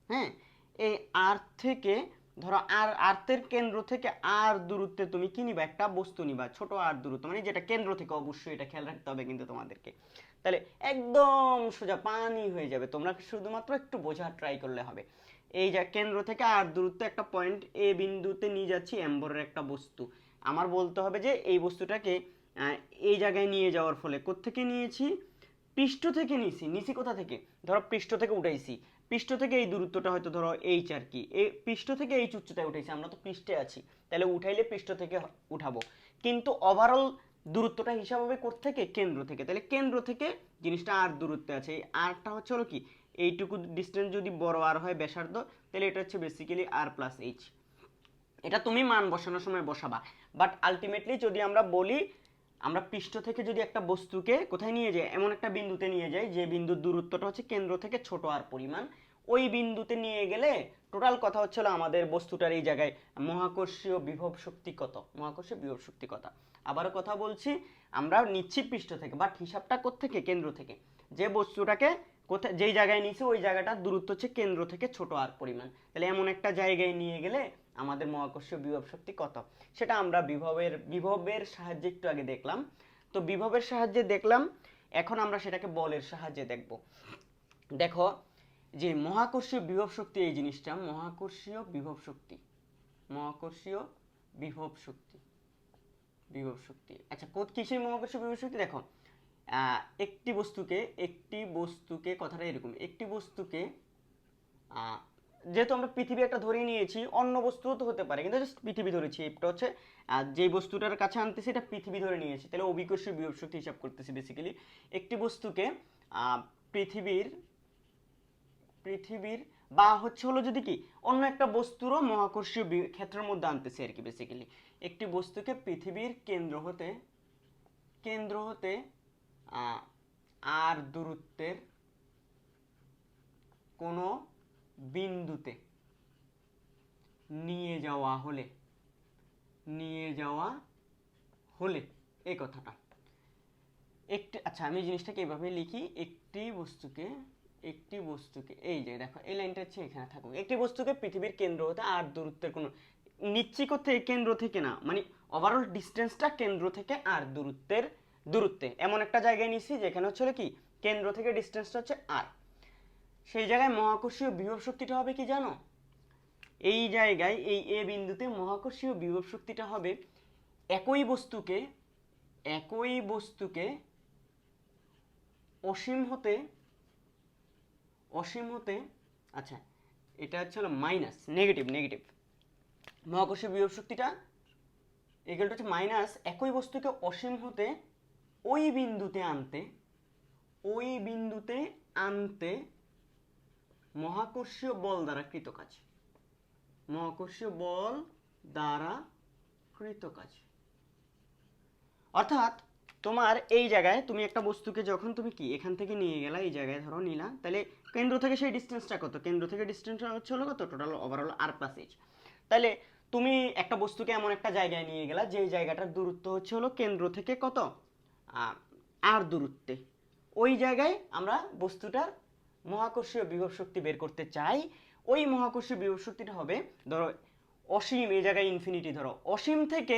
হ্যাঁ, এই আর্থ থেকে ধরো আর আর্থের কেন্দ্র থেকে আর দূরত্বে তুমি কি নিবা? একটা বস্তু নিবা, ছোট আর দূরত্ব, মানে যেটা কেন্দ্র থেকে, অবশ্যই এটা খেয়াল রাখতে হবে কিন্তু তোমাদেরকে। তাহলে একদম সোজা পানি হয়ে যাবে, তোমরা শুধুমাত্র একটু বোঝার ট্রাই করলে হবে। এই যে কেন্দ্র থেকে আর দূরত্বে একটা পয়েন্ট এ বিন্দুতে নিয়ে যাচ্ছি এম ভরের একটা বস্তু, আমার বলতে হবে যে এই বস্তুটাকে এই জায়গায় নিয়ে যাওয়ার ফলে কোত্থেকে নিয়েছি, পৃষ্ঠ থেকে নিছি কোথা থেকে, ধরো পৃষ্ঠ থেকে উঠাইছি, পৃষ্ঠ থেকে এই দূরত্বটা হয়তো ধরো এইচ আর কি, এই পৃষ্ঠ থেকে এইচ উচ্চতায় উঠাইছি, আমরা তো পৃষ্ঠে আছি, তাহলে উঠাইলে পৃষ্ঠ থেকে উঠাবো, কিন্তু ওভারঅল দূরত্বটা হিসাব হবে কোত্থেকে, কেন্দ্র থেকে, তাহলে কেন্দ্র থেকে জিনিসটা আর দূরত্বে আছে, এই আরটা হচ্ছে হলো কি, এইটুকু ডিস্টেন্স যদি বড় আর হয় ব্যাসার্ধ, তাহলে এটা হচ্ছে বেসিক্যালি আর প্লাস এইচ। এটা তুমি মান বসানোর সময় বসাবা, বাট আলটিমেটলি যদি আমরা বলি, আমরা পৃষ্ঠ থেকে যদি একটা বস্তুকে কোথায় নিয়ে যাই, এমন একটা বিন্দুতে নিয়ে যাই যে বিন্দুর দূরত্বটা হচ্ছে কেন্দ্র থেকে ছোট আর পরিমাণ, ওই বিন্দুতে নিয়ে গেলে টোটাল কথা হচ্ছিল আমাদের বস্তুটার এই জায়গায় মহাকর্ষীয় বিভব শক্তি কত, মহাকর্ষীয় বিভব শক্তি কত। আবারও কথা বলছি, আমরা নিচ্ছি পৃষ্ঠ থেকে, বাট হিসাবটা কোত্থেকে, কেন্দ্র থেকে, যে বস্তুটাকে কোথায় যেই জায়গায় নিয়েছি ওই জায়গাটার দূরত্ব হচ্ছে কেন্দ্র থেকে ছোট আর পরিমাণ, তাহলে এমন একটা জায়গায় নিয়ে গেলে আমাদের মহাকর্ষীয় বিভব শক্তি কত, সেটা আমরা বিভবের সাহায্যে একটু আগে দেখলাম। তো বিভবের সাহায্যে দেখলাম, এখন আমরা সেটাকে বলের সাহায্যে দেখব। দেখো যে মহাকর্ষীয় বিভব শক্তি, এই জিনিসটা মহাকর্ষীয় বিভব শক্তি, মহাকর্ষীয় বিভব শক্তি, বিভব শক্তি, আচ্ছা কিসের মহাকর্ষীয় বিভব শক্তি, দেখো একটি বস্তুকে কথাটা এরকম, একটি বস্তুকে যেহেতু আমরা পৃথিবী একটা ধরে নিয়েছি, অন্য বস্তুও তো হতে পারে, কিন্তু জাস্ট পৃথিবী ধরেছি, এটা হচ্ছে যে বস্তুটার কাছে আনতেছি এটা পৃথিবী ধরে নিয়েছি, তাহলে অভিকর্ষীয় বিভব শক্তি হিসাব করতেছি। বেসিক্যালি একটি বস্তুকে পৃথিবীর বা হচ্ছে হলো যদি কি অন্য একটা বস্তুরও মহাকর্ষীয় ক্ষেত্রের মধ্যে আনতেছি আর কি। বেসিক্যালি একটি বস্তুকে পৃথিবীর কেন্দ্র হতে আর দূরত্বের কোনো বিন্দুতে নিয়ে যাওয়া হলে এই কথাটা একটি, আচ্ছা আমি জিনিসটাকে এইভাবে লিখি, একটি বস্তুকে এই যে দেখো এই লাইনটা হচ্ছে এখানে থাকুক, একটি বস্তুকে পৃথিবীর কেন্দ্র হতে আর দূরত্বের কোনো, নিচ্ছি কোথায়, কেন্দ্র থেকে না, মানে ওভারঅল ডিস্টেন্সটা কেন্দ্র থেকে আর দূরত্বে এমন একটা জায়গায় নিচ্ছি যেখানে হচ্ছে কি কেন্দ্র থেকে ডিস্টেন্সটা হচ্ছে আর, সেই জায়গায় মহাকর্ষীয় বিভব শক্তিটা হবে কি জানো, এই জায়গায় এই এ বিন্দুতে মহাকর্ষীয় বিভব শক্তিটা হবে একই বস্তুকে অসীম হতে, আচ্ছা এটা হচ্ছে হলো মাইনাস নেগেটিভ মহাকর্ষীয় বিভব শক্তিটা এগুলোটা হচ্ছে মাইনাস একই বস্তুকে অসীম হতে ওই বিন্দুতে আনতে মহাকর্ষীয় বল দ্বারা কৃত কাজ, অর্থাৎ তোমার এই জায়গায় তুমি একটা বস্তুকে যখন তুমি কি এখান থেকে নিয়ে গেলা, এই জায়গায় ধরো নিলা, তাহলে কেন্দ্র থেকে সেই ডিস্টেন্সটা কত, কেন্দ্র থেকে ডিস্টেন্সটা হচ্ছে হলো কত, টোটাল ওভারঅল আর প্লাস এইচ, তাহলে তুমি একটা বস্তুকে এমন একটা জায়গায় নিয়ে গেলা যে জায়গাটার দূরত্ব হচ্ছে হলো কেন্দ্র থেকে কত আর দূরত্বে, ওই জায়গায় আমরা বস্তুটার মহাকর্ষীয় বিভব শক্তি বের করতে চাই। ওই মহাকর্ষীয় বিভব শক্তিটা হবে ধরো অসীম, এই জায়গায় ইনফিনিটি, ধরো অসীম থেকে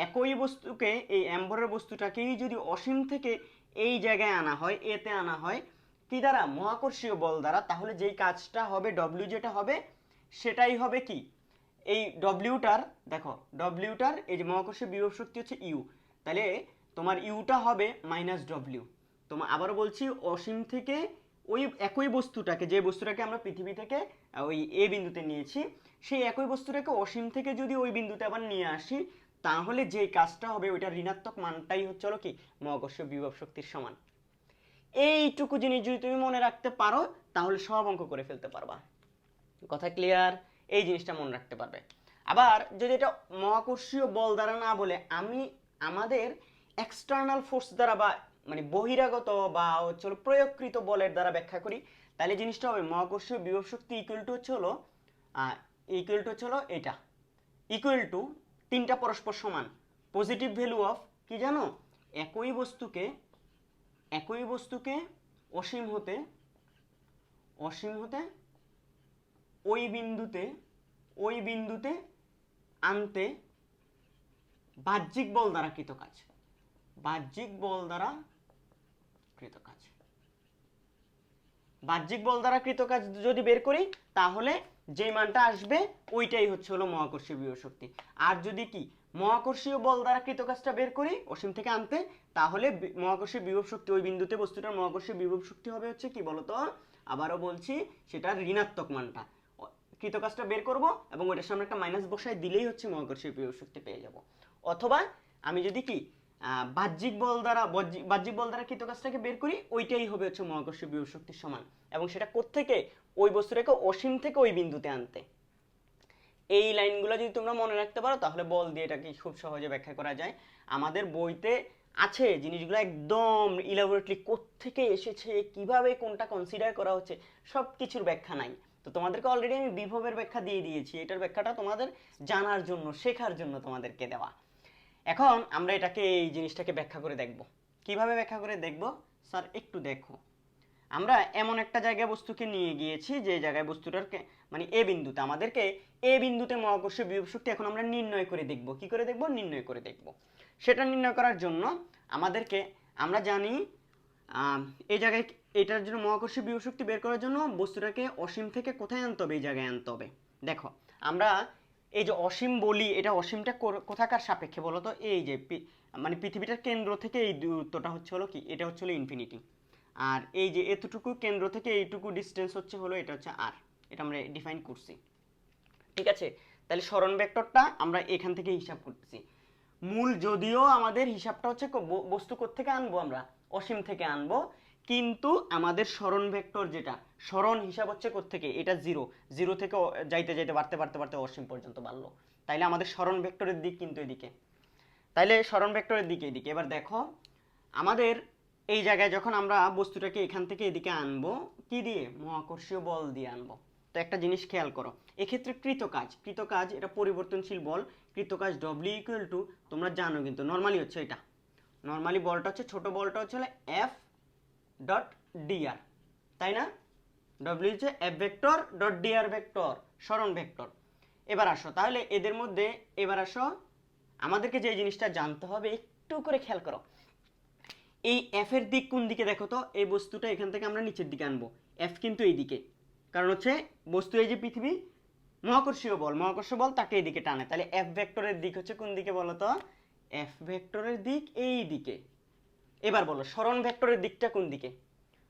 একই বস্তুকে, এই অ্যাম্বরের বস্তুটাকেই যদি অসীম থেকে এই জায়গায় আনা হয়, এতে আনা হয় কি দ্বারা, মহাকর্ষীয় বল দ্বারা, তাহলে যেই কাজটা হবে ডব্লিউ যেটা হবে সেটাই হবে কি, এই ডব্লিউটার দেখো, ডব্লিউটার এই যে মহাকর্ষীয় বিভব শক্তি হচ্ছে ইউ, তাহলে তোমার ইউটা হবে মাইনাস ডব্লিউ। তোমার আবারও বলছি, অসীম থেকে ওই একই বস্তুটাকে, যে বস্তুটাকে আমরা পৃথিবী থেকে ওই এ বিন্দুতে নিয়েছি, সেই একই বস্তুটাকে অসীম থেকে যদি ওই বিন্দুতে আবার নিয়ে আসি, তাহলে যে কাজটা হবে ওইটা ঋণাত্মক মানটাই হচ্ছে হলো কি মহাকর্ষীয় বিভব শক্তির সমান। এইটুকু জিনিস যদি তুমি মনে রাখতে পারো তাহলে সব অঙ্ক করে ফেলতে পারবা। কথা ক্লিয়ার? এই জিনিসটা মনে রাখতে পারবে। আবার যদি এটা মহাকর্ষীয় বল দ্বারা না বলে আমি আমাদের এক্সটার্নাল ফোর্স দ্বারা বা মানে বহিরাগত বা হচ্ছে প্রয়োগকৃত বলের দ্বারা ব্যাখ্যা করি, তাহলে জিনিসটা হবে মহাকর্ষীয় বিভব শক্তি ইকুয়াল টু হচ্ছে হলো এটা, ইকুয়াল টু তিনটা পরস্পর সমান, পজিটিভ ভ্যালু অফ কি জানো, একই বস্তুকে অসীম হতে ওই বিন্দুতে আনতে বাহ্যিক বল দ্বারা কৃত কাজ, বাহ্যিক বল দ্বারা কৃত কাজ যদি বের করি তাহলে যে মানটা আসবে ওইটাই হচ্ছে হলো মহাকর্ষীয় বিভব শক্তি। আর যদি কি মহাকর্ষীয় বল দ্বারা কৃত কাজটা বের করি অসীম থেকে আনতে, তাহলে মহাকর্ষীয় বিভব শক্তি ওই বিন্দুতে বস্তুটার মহাকর্ষীয় বিভব শক্তি হবে হচ্ছে কি বলতো, আবারও বলছি সেটা ঋণাত্মক মানটা, কৃত কাজটা বের করব এবং ওইটার সামনে একটা মাইনাস বসায় দিলেই হচ্ছে মহাকর্ষীয় বিভব শক্তি পেয়ে যাব। অথবা আমি যদি কি বাহ্যিক বল দ্বারা কৃত কাজটাকে বের করি, ওইটাই হবে হচ্ছে মহাকর্ষীয় বিভব শক্তির সমান, এবং সেটা কোত্থেকে, ওই বস্তুটাকে অসীম থেকে ওই বিন্দুতে আনতে। এই লাইনগুলো যদি তোমরা মনে রাখতে পারো তাহলে বল দিয়ে এটাকে খুব সহজে ব্যাখ্যা করা যায়। আমাদের বইতে আছে জিনিসগুলো একদম ইলাবোরেটলি কোত্থেকে এসেছে, কিভাবে কোনটা কনসিডার করা হচ্ছে, সব কিছুর ব্যাখ্যা নাই। তো তোমাদেরকে অলরেডি আমি বিভবের ব্যাখ্যা দিয়ে দিয়েছি, এটার ব্যাখ্যাটা তোমাদের জানার জন্য, শেখার জন্য তোমাদেরকে দেওয়া। এখন আমরা এটাকে, এই জিনিসটাকে ব্যাখ্যা করে দেখব। কিভাবে ব্যাখ্যা করে দেখব স্যার একটু দেখো। আমরা এমন একটা জায়গায় বস্তুকে নিয়ে গিয়েছি যে জায়গায় বস্তুটার মানে এ বিন্দুতে, আমাদেরকে এ বিন্দুতে মহাকর্ষীয় বিভব শক্তি এখন আমরা নির্ণয় করে দেখব। কি করে দেখব? নির্ণয় করে দেখব। সেটা নির্ণয় করার জন্য আমাদেরকে, আমরা জানি এই জায়গায় এটার জন্য মহাকর্ষীয় বিভব শক্তি বের করার জন্য বস্তুটাকে অসীম থেকে কোথায় আনতে হবে? এই জায়গায় আনতে হবে। দেখো আমরা এই যে অসীম বলি, এটা অসীমটা কোথাকার সাপেক্ষে বলো তো? এই যে মানে পৃথিবীটার কেন্দ্র থেকে এই দূরত্বটা হচ্ছে হলো কি, এটা হচ্ছে হলো ইনফিনিটি। আর এই যে এতটুকু কেন্দ্র থেকে এইটুকু ডিস্টেন্স হচ্ছে হলো, এটা হচ্ছে আর, এটা আমরা ডিফাইন করছি। ঠিক আছে, তাহলে সরণ ভেক্টরটা আমরা এখান থেকে হিসাব করতেছি। মূল যদিও আমাদের হিসাবটা হচ্ছে বস্তু কোত্থেকে আনবো, আমরা অসীম থেকে আনবো, কিন্তু আমাদের সরণ ভেক্টর যেটা সরণ হিসাব হচ্ছে কোত্থেকে, এটা জিরো, জিরো থেকে যাইতে যাইতে বাড়তে বাড়তে বাড়তে অসীম পর্যন্ত বাড়লো। তাইলে আমাদের সরণ ভেক্টরের দিক কিন্তু এদিকে, তাইলে সরণ ভেক্টরের দিকে এদিকে। এবার দেখো আমাদের এই জায়গায় যখন আমরা বস্তুটাকে এখান থেকে এদিকে আনবো, কি দিয়ে? মহাকর্ষীয় বল দিয়ে আনবো। তো একটা জিনিস খেয়াল করো, এক্ষেত্রে কৃতকাজ এটা পরিবর্তনশীল বল, কৃতকাজ ডব্লিউ ইকুয়াল টু, তোমরা জানো কিন্তু নর্মালি হচ্ছে এটা, নর্মালি বলটা হচ্ছে, ছোট বলটা হচ্ছে এফ ডট ডিআর, তাই না? ডব্লিউ হচ্ছে F vector dot DR vector, সরণ ভেক্টর। এবার আসো তাহলে এদের মধ্যে, এবার আসো আমাদেরকে যে জিনিসটা জানতে হবে, একটু করে খেয়াল করো, এই এফ এর দিক কোন দিকে দেখো তো? এই বস্তুটা এখান থেকে আমরা নিচের দিকে আনবো, এফ কিন্তু এই দিকে, কারণ হচ্ছে বস্তু এই যে পৃথিবী, মহাকর্ষীয় বল তাকে এই দিকে টানে, তাহলে এফ ভেক্টরের দিক হচ্ছে কোন দিকে বলো তো? এফ ভেক্টরের দিক এই দিকে। এবার বলো সরণ ভেক্টরের দিকটা কোন দিকে?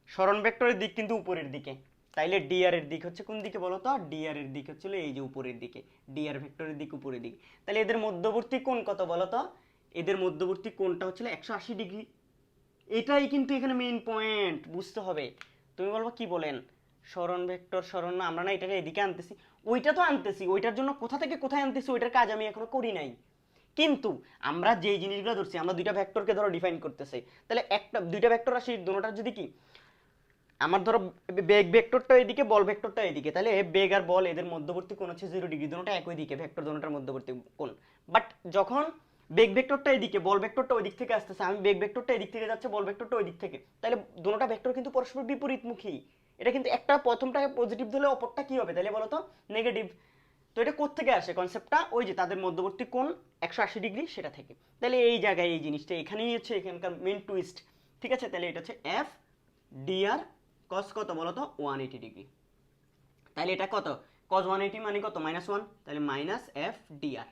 সরণ ভেক্টরের দিক কিন্তু উপরের দিকে, তাইলে ডিআর এর দিক হচ্ছে কোন দিকে বলো তো? ডিআর এর দিক হচ্ছে এই যে উপরের দিকে, ডিআর ভেক্টরের দিক উপরের দিকে। তাহলে এদের মধ্যবর্তী কোণ কত বলো তো? এদের মধ্যবর্তী কোণটা হচ্ছে 180 ডিগ্রি। এটাই কিন্তু এখানে মেইন পয়েন্ট, বুঝতে হবে। তুমি বলবো কি বলেন সরণ ভেক্টর, সরণ না, আমরা না এটাকে এদিকে আনতেছি, ওইটা তো আনতেছি, ওইটার জন্য কোথা থেকে কোথায় আনতেছি ওইটার কাজ আমি এখনো করি নাই। কিন্তু আমরা যে জিনিসগুলো ধরছি, আমরা দুইটা ভেক্টরকে ধরো ডিফাইন করতেছি, তাহলে একটা দুইটা ভেক্টর আসি, দুটোটার যদি কি, আমার ধরো বেগ ভেক্টরটা এদিকে, বল ভেক্টরটা এদিকে, তাহলে বেগ আর বল এদের মধ্যবর্তী কোণ হচ্ছে 0 ডিগ্রি, দুটোটা একই দিকে, ভেক্টর দুটোটার মধ্যবর্তী কোণ। বাট যখন বেগ ভেক্টরটা এদিকে, বল ভেক্টরটা ওই দিক থেকে আসতেছে, আমি বেগ ভেক্টরটা এদিক থেকে যাচ্ছে, বল ভেক্টরটা ওই দিক থেকে, তাহলে দুটোটা ভেক্টর কিন্তু পরস্পর বিপরীতমুখী। এটা কিন্তু একটা প্রথমটা পজিটিভ দিলে অপরটা কি হবে তাহলে বলো তো? নেগেটিভ। তো এটা কোত্থেকে আসে কনসেপ্টটা? ওই যে তাদের মধ্যবর্তী কোণ 180 ডিগ্রি, সেটা থেকে। তাহলে এই জায়গায় এই জিনিসটা এখানেই হচ্ছে এখানকার মেইন টুইস্ট। ঠিক আছে, তাহলে এটা হচ্ছে এফ ডিআর cos কত বলো তো? 180 ডিগ্রি। তাহলে এটা কত? cos 180 মানে কত? -1, তাহলে মাইনাস এফ ডিআর,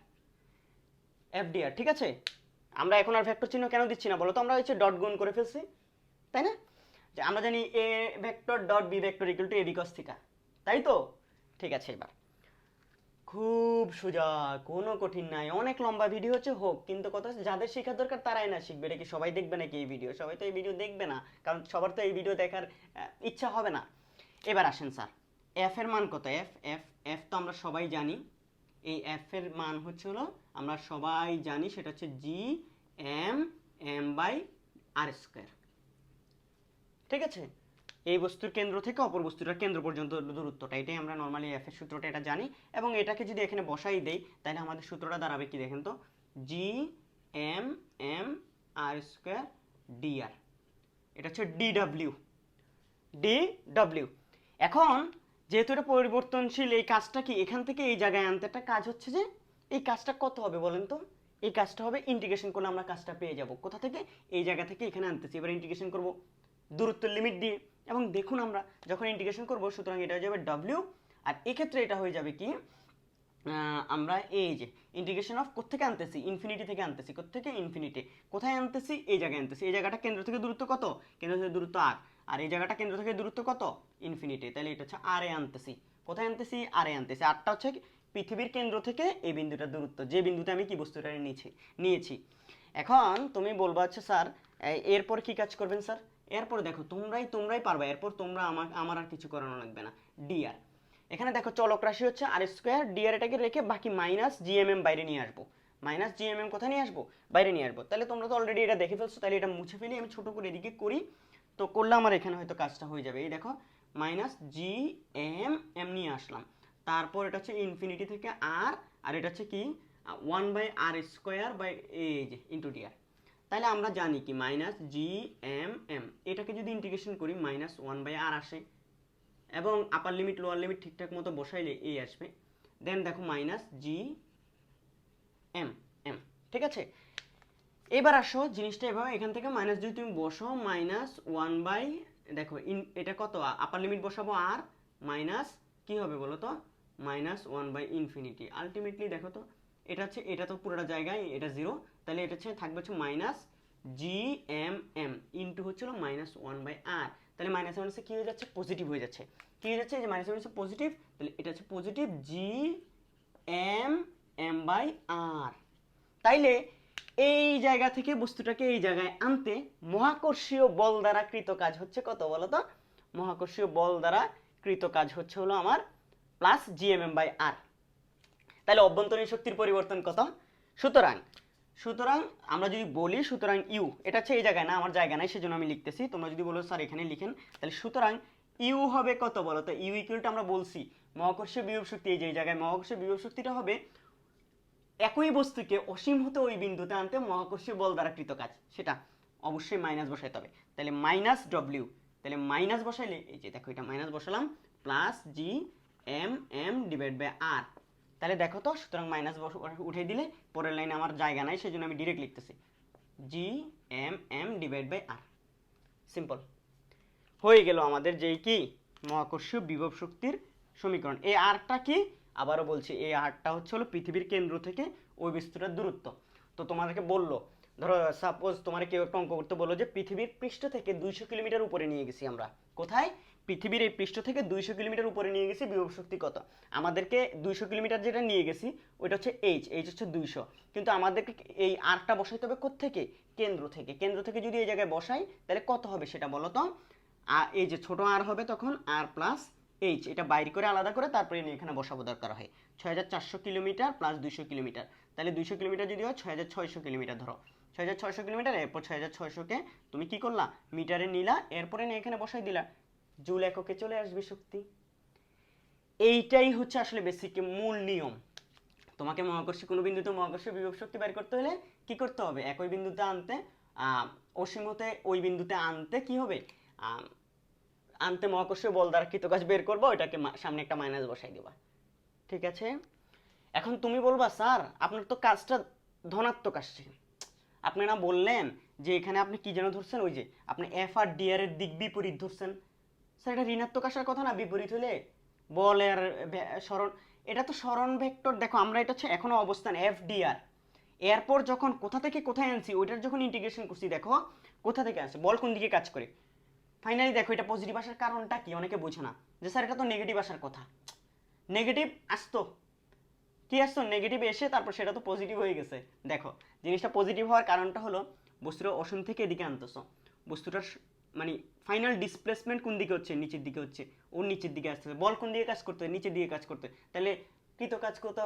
ঠিক আছে? আমরা এখন আর ভেক্টর চিহ্ন কেন দিচ্ছি না বলো তো? আমরা হচ্ছে ডট গুণ করে ফেলছি, তাই না? যে আমরা জানি A vector dot B vector equal to A B cos theta, তাই তো? ঠিক আছে, এবার খুব সোজা, কোনো কঠিন নাই। অনেক লম্বা ভিডিও হচ্ছে হোক, কিন্তু কথা যাদের শেখার দরকার তারাই না শিখবে। এটা কি সবাই দেখবে নাকি এই ভিডিও? সবাই তো এই ভিডিও দেখবে না, কারণ সবার তো এই ভিডিও দেখার ইচ্ছা হবে না। এবার আসেন স্যার, এফ এর মান কত? এফ এফ এফ তো আমরা সবাই জানি, এই এফ এর মান হচ্ছে হলো, আমরা সবাই জানি সেটা হচ্ছে G M M by R square. ঠিক আছে, এই বস্তুর কেন্দ্র থেকে অপর বস্তুটার কেন্দ্র পর্যন্ত দূরত্বটা, এটাই আমরা নর্মালি এফ এর সূত্রটা এটা জানি। এবং এটাকে যদি এখানে বসাই দেই তাহলে আমাদের সূত্রটা দাঁড়াবে কি দেখেন তো? জি এম এম আর স্কোয়ার ডিআর, এটা হচ্ছে ডিডব্লিউ, ডিডব্লিউ। এখন যেহেতু এটা পরিবর্তনশীল, এই কাজটা কি এখান থেকে এই জায়গায় আনতে একটা কাজ হচ্ছে, যে এই কাজটা কত হবে বলেন তো? এই কাজটা হবে ইন্টিগ্রেশন করলে আমরা কাজটা পেয়ে যাব। কোথা থেকে? এই জায়গা থেকে এখানে আনতেছি। এবার ইন্টিগ্রেশন করব দূরত্বের লিমিট দিয়ে, এবং দেখুন আমরা যখন ইন্টিগ্রেশন করব সুতরাং এটা হয়ে যাবে ডব্লিউ, আর এক্ষেত্রে এটা হয়ে যাবে কি আমরা এই যে ইন্টিগ্রেশন অফ কোথা থেকে আনতেছি, ইনফিনিটি থেকে আনতেছি, কোথা থেকে ইনফিনিটি, কোথায় আনতেছি, এই জায়গায় আনতেছি। এই জায়গাটা কেন্দ্র থেকে দূরত্ব কত, কেন্দ্র থেকে দূরত্ব আর, আর এই জায়গাটা কেন্দ্র থেকে দূরত্ব কত, ইনফিনিটি। তাহলে এটা হচ্ছে আর এ আনতেছি, কোথায় আনতেছি, আর এ আনতেছি। আরটা হচ্ছে পৃথিবীর কেন্দ্র থেকে এই বিন্দুটার দূরত্ব, যে বিন্দুতে আমি কি বস্তুটা নিয়েছি। এখন তুমি বলবা হচ্ছে স্যার এরপর কি কাজ করবেন স্যার, এরপর দেখো তোমরাই পারবা, এরপর তোমরা আমার আর কিছু করানো লাগবে না। ডিআর, এখানে দেখো চলক রাশি হচ্ছে আর স্কোয়ার, ডিআর এটাকে রেখে বাকি মাইনাস জিএমএম বাইরে নিয়ে আসবো। মাইনাস জিএমএম কোথায় নিয়ে আসবো, বাইরে নিয়ে আসবো। তাহলে তোমরা তো অলরেডি এটা দেখে ফেলছো, তাহলে এটা মুছে ফেলি, আমি ছোট করে এদিকে করি, তো করলে আমার এখানে হয়তো কাজটা হয়ে যাবে। এই দেখো মাইনাস জিএমএম নিয়ে আসলাম, তারপর এটা হচ্ছে ইনফিনিটি থেকে আর এটা হচ্ছে কি 1/r² বাই এই যে ইন্টু ডিআর। তাহলে আমরা জানি কি মাইনাস জিএমএম, এটাকে যদি ইন্টিগ্রেশন করি -1/r আসে, এবং আপার লিমিট লোয়ার লিমিট ঠিকঠাক মতো বসাইলে এই আসবে। দেন দেখো মাইনাস জি এম এম, ঠিক আছে। এবার আসো জিনিসটা এভাবে, এখান থেকে মাইনাস যদি তুমি বসো -1/, দেখো এটা কত, আপার লিমিট বসাবো আর মাইনাস কি হবে বলো তো, -1/∞। আলটিমেটলি দেখো তো এটা হচ্ছে, এটা তো পুরোটা জায়গায় এটা 0, তাহলে এটা হচ্ছে থাকবে হচ্ছে minus G M M into হচ্ছিল -1/r। তাহলে মাইনাস মাইনাসে কি হয়ে যাচ্ছে, পজিটিভ হয়ে যাচ্ছে। কি হয়ে যাচ্ছে, এই যে মাইনাস মাইনাসে পজিটিভ, তাহলে এটা হচ্ছে positive G M M by R. তাইলে এই জায়গা থেকে বস্তুটাকে এই জায়গায় আনতে মহাকর্ষীয় বল দ্বারা কৃত কাজ হচ্ছে কত বলো তো, মহাকর্ষীয় বল দ্বারা কৃত কাজ হচ্ছে হলো আমার প্লাস জিএমএম বাই আর। তাহলে অভ্যন্তরীণ শক্তির পরিবর্তন কত, সুতরাং আমরা যদি বলি, সুতরাং ইউ, এটা হচ্ছে এই জায়গায় না, আমার জায়গা নাই সেজন্য আমি লিখতেছি, তোমরা যদি বলো স্যার এখানে লিখেন, তাহলে সুতরাং ইউ হবে কত বলো তো, ইউ ইকুয়ালটা আমরা বলছি মহাকর্ষীয় বিভব শক্তি, এই যে জায়গায় মহাকর্ষীয় বিভব শক্তিটা হবে একই বস্তুকে অসীম হতে ওই বিন্দুতে আনতে মহাকর্ষীয় বল দ্বারা কৃত কাজ, সেটা অবশ্যই মাইনাস বসাইতে হবে। তাহলে মাইনাস ডব্লিউ, তাহলে মাইনাস বসাইলে এই যে দেখো এটা মাইনাস বসালাম, plus G M M divide by R. তাহলে দেখো তো, সুতরাং মাইনাস উঠে দিলে পরের লাইনে আমার জায়গা নাই, সেজন্য আমি ডিরেক্ট লিখতেছি G M M divide by R. Simple হয়ে গেল আমাদের যেই কি মহাকর্ষীয় বিভব শক্তির সমীকরণ। এই আরটা কি, আবারও বলছি, এই আরটা হচ্ছে হলো পৃথিবীর কেন্দ্র থেকে ওই বস্তুটার দূরত্ব। তো তোমাদেরকে বললো, ধরো সাপোজ তোমার কেউ একটা অঙ্ক করতে বললো যে পৃথিবীর পৃষ্ঠ থেকে 200 কিলোমিটার উপরে নিয়ে গেছি আমরা, কোথায়, পৃথিবীর এই পৃষ্ঠ থেকে 200 কিলোমিটার উপরে নিয়ে গেছি, বিভব শক্তি কত, আমাদেরকে 200 কিলোমিটার যেটা নিয়ে গেছি ওইটা হচ্ছে এইচ হচ্ছে 200, কিন্তু আমাদেরকে এই আরটা বসাইতে হবে কোত্থেকে, কেন্দ্র থেকে যদি এই জায়গায় বসাই তাহলে কত হবে সেটা বলো তো। আর এই যে ছোট আর হবে তখন আর প্লাস এইচ, এটা বাইর করে আলাদা করে তারপরে নিয়ে এখানে বসাবো দরকার হয়। 6400 কিলোমিটার প্লাস 200 কিলোমিটার, তাহলে 200 কিলোমিটার যদি হয় 6600 কিলোমিটার, ধরো 6600 কিলোমিটার, এরপর 6600কে তুমি কি করলা মিটারে নিলা, এরপরে নিয়ে এখানে বসাই দিলা, জুল এককে চলে আসবে শক্তি। এইটাই হচ্ছে আসলে বেসিক মূল নিয়ম। তোমাকে মহাকর্ষী কোনো বিন্দুতে মহাকর্ষীয় বিভব শক্তি বের করতে হলে কি করতে হবে, একই বিন্দুতে আনতে অসীম হতে ওই বিন্দুতে আনতে কি হবে, আনতে মহাকর্ষীয় বল দ্বারা কৃত কাজ বের করবো, ওইটাকে সামনে একটা মাইনাস বসাই দিবা, ঠিক আছে। এখন তুমি বলবা স্যার আপনার তো কাজটা ধনাত্মক আসছে, আপনি না বললেন যে এখানে আপনি কি যেন ধরছেন, ওই যে আপনি এফ আর ডি আর এর দিক বিপরীত ধরছেন, স্যার এটা ঋণাত্মক আসার কথা না, বিপরীত হলে বলের সরণ, এটা তো সরণ ভেক্টর। দেখো আমরা এটা হচ্ছে এখনো অবস্থান এফ ডি আর, এরপর যখন কোথা থেকে কোথায় আনছি ওইটার যখন ইন্টিগ্রেশন করছি, দেখো কোথা থেকে আসছে, বল কোন দিকে কাজ করে। ফাইনালি দেখো এটা পজিটিভ আসার কারণটা কি, অনেকে বোঝে না যে স্যার এটা তো নেগেটিভ আসার কথা, নেগেটিভ আসতো, কি আসতো নেগেটিভ এসে তারপর সেটা তো পজিটিভ হয়ে গেছে। দেখো জিনিসটা পজিটিভ হওয়ার কারণটা হলো বস্তুটা অসীম থেকে এদিকে আনতেছো, বস্তুটার মানে ফাইনাল ডিসপ্লেসমেন্ট কোন দিকে হচ্ছে, নিচের দিকে হচ্ছে, ওর নিচের দিকে আসতেছে, বল কোন দিকে কাজ করতে, নিচের দিকে কাজ করতে, তাহলে কৃত কাজ করতে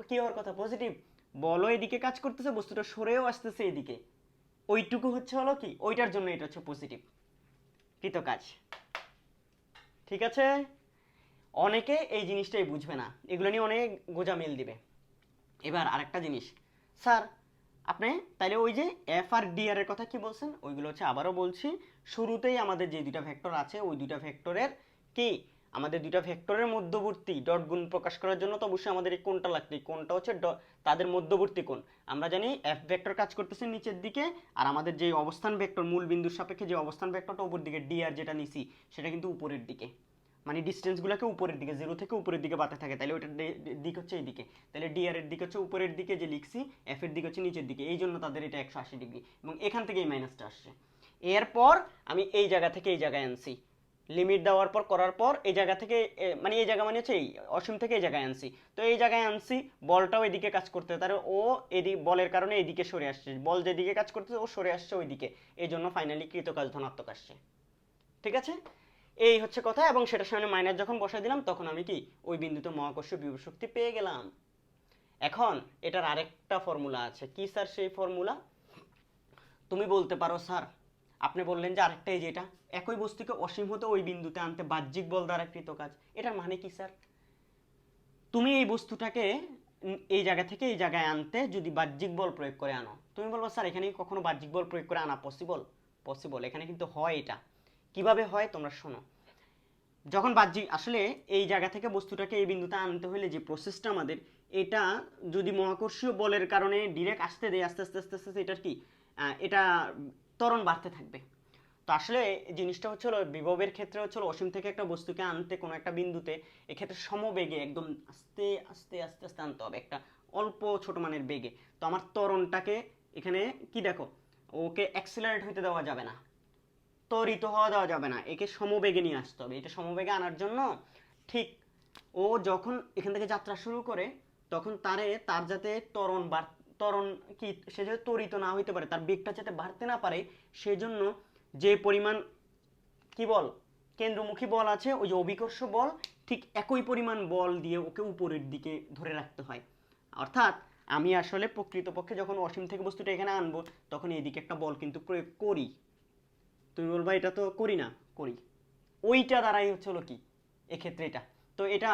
কি হওয়ার কথা, পজিটিভ। বলও এদিকে কাজ করতেছে, বস্তুটা সরেও আসতেছে এদিকে, ওইটুকু হচ্ছে হলো কি, ওইটার জন্য এটা হচ্ছে পজিটিভ কৃত কাজ, ঠিক আছে। অনেকে এই জিনিসটাই বুঝবে না, এগুলো নিয়ে অনেক গোজামিল দিবে। এবার আরেকটা জিনিস, স্যার আপনি তাইলে ওই যে এফ আর ডি আর এর কথা কি বলছেন, ওইগুলো হচ্ছে আবারও বলছি, শুরুতেই আমাদের যে দুইটা ভেক্টর আছে ওই দুইটা ভেক্টরের কি, আমাদের দুইটা ভেক্টরের মধ্যবর্তী ডট গুণ প্রকাশ করার জন্য তো অবশ্যই আমাদের এই কোণটা লাগবে, কোণটা হচ্ছে তাদের মধ্যবর্তী কোণ। আমরা জানি এফ ভেক্টর কাজ করতেছে নিচের দিকে, আর আমাদের যে অবস্থান ভেক্টর মূল বিন্দুর সাপেক্ষে যে অবস্থান ভেক্টরটা উপর দিকে ডি আর যেটা নিছি সেটা কিন্তু উপরের দিকে। মানে ডিস্টেন্সগুলোকে উপরের দিকে, জিরো থেকে উপরের দিকে বাড়তে থাকে, তাহলে ওইটার দিক হচ্ছে এইদিকে, তাহলে ডি আর এর দিক হচ্ছে উপরের দিকে যে লিখছি, এফ এর দিক হচ্ছে নিচের দিকে, এই জন্য তাদের এটা 180 ডিগ্রি, এবং এখান থেকে এই মাইনাসটা আসছে। এরপর আমি এই জায়গা থেকে এই জায়গায় আনছি, লিমিট দেওয়ার পর করার পর এই জায়গা থেকে মানে এই জায়গা মানে হচ্ছে এই অসীম থেকে এই জায়গায় আনছি, তো এই জায়গায় আনছি, বলটাও এদিকে কাজ করতে, তার ও এদিকে বলের কারণে এইদিকে সরে আসছে, বল যেদিকে কাজ করতেছে ও সরে আসছে ওইদিকে, এই জন্য ফাইনালি কৃতকাজ ধনাত্মক আসছে। ঠিক আছে, এই হচ্ছে কথা। এবং সেটার সামনে মাইনাস যখন বসাই দিলাম তখন আমি কি ওই বিন্দুতে মহাকর্ষীয় বিভব শক্তি পেয়ে গেলাম। এখন এটার আরেকটা ফর্মুলা আছে, কি স্যার সেই ফর্মুলা? তুমি বলতে পারো স্যার আপনি বললেন যে আরেকটা, এই যেটা একই বস্তুকে অসীম হতে ওই বিন্দুতে আনতে বাহ্যিক বল দ্বারা কৃত কাজ, এটার মানে কি স্যার? তুমি এই বস্তুটাকে এই জায়গা থেকে এই জায়গায় আনতে যদি বাহ্যিক বল প্রয়োগ করে আনো, তুমি বলবো স্যার এখানে কখনো বাহ্যিক বল প্রয়োগ করে আনা পসিবল? পসিবল, এখানে কিন্তু হয়। এটা কিভাবে হয় তোমরা শোনো। যখন বাহ্যিক আসলে এই জায়গা থেকে বস্তুটাকে এই বিন্দুতে আনতে হলে যে প্রসেসটা আমাদের, এটা যদি মহাকর্ষীয় বলের কারণে ডিরেক্ট আসতে দেয়, আস্তে আস্তে আস্তে আস্তে এটার কি এটা ত্বরণ বাড়তে থাকবে। তো আসলে জিনিসটা হচ্ছিল বিভবের ক্ষেত্রে হচ্ছিল অসীম থেকে একটা বস্তুকে আনতে কোনো একটা বিন্দুতে, এক্ষেত্রে সমবেগে একদম আস্তে আস্তে আস্তে আস্তে আনতে হবে, একটা অল্প ছোট মানের বেগে। তো আমার ত্বরণটাকে এখানে কি দেখো, ওকে অ্যাক্সিলারেট হইতে দেওয়া যাবে না, ত্বরিত হওয়া দেওয়া যাবে না, একে সমবেগে নিয়ে আসতে হবে। এটা সমবেগে আনার জন্য ঠিক ও যখন এখান থেকে যাত্রা শুরু করে তখন তার যাতে ত্বরণ কি সে যাতে ত্বরিত না হইতে পারে, তার বেগটা যাতে বাড়তে না পারে, সেজন্য যে পরিমাণ কি বল কেন্দ্রমুখী বল আছে, ওই যে অভিকর্ষ বল, ঠিক একই পরিমাণ বল দিয়ে ওকে উপরের দিকে ধরে রাখতে হয়। অর্থাৎ আমি আসলে প্রকৃতপক্ষে যখন অসীম থেকে বস্তুটা এখানে আনবো তখন এইদিকে একটা বল কিন্তু প্রয়োগ করি। তুমি বলবা এটা তো করি না, করি। ওইটা দ্বারাই হচ্ছে হলো কি এক্ষেত্রে এটা। তো এটা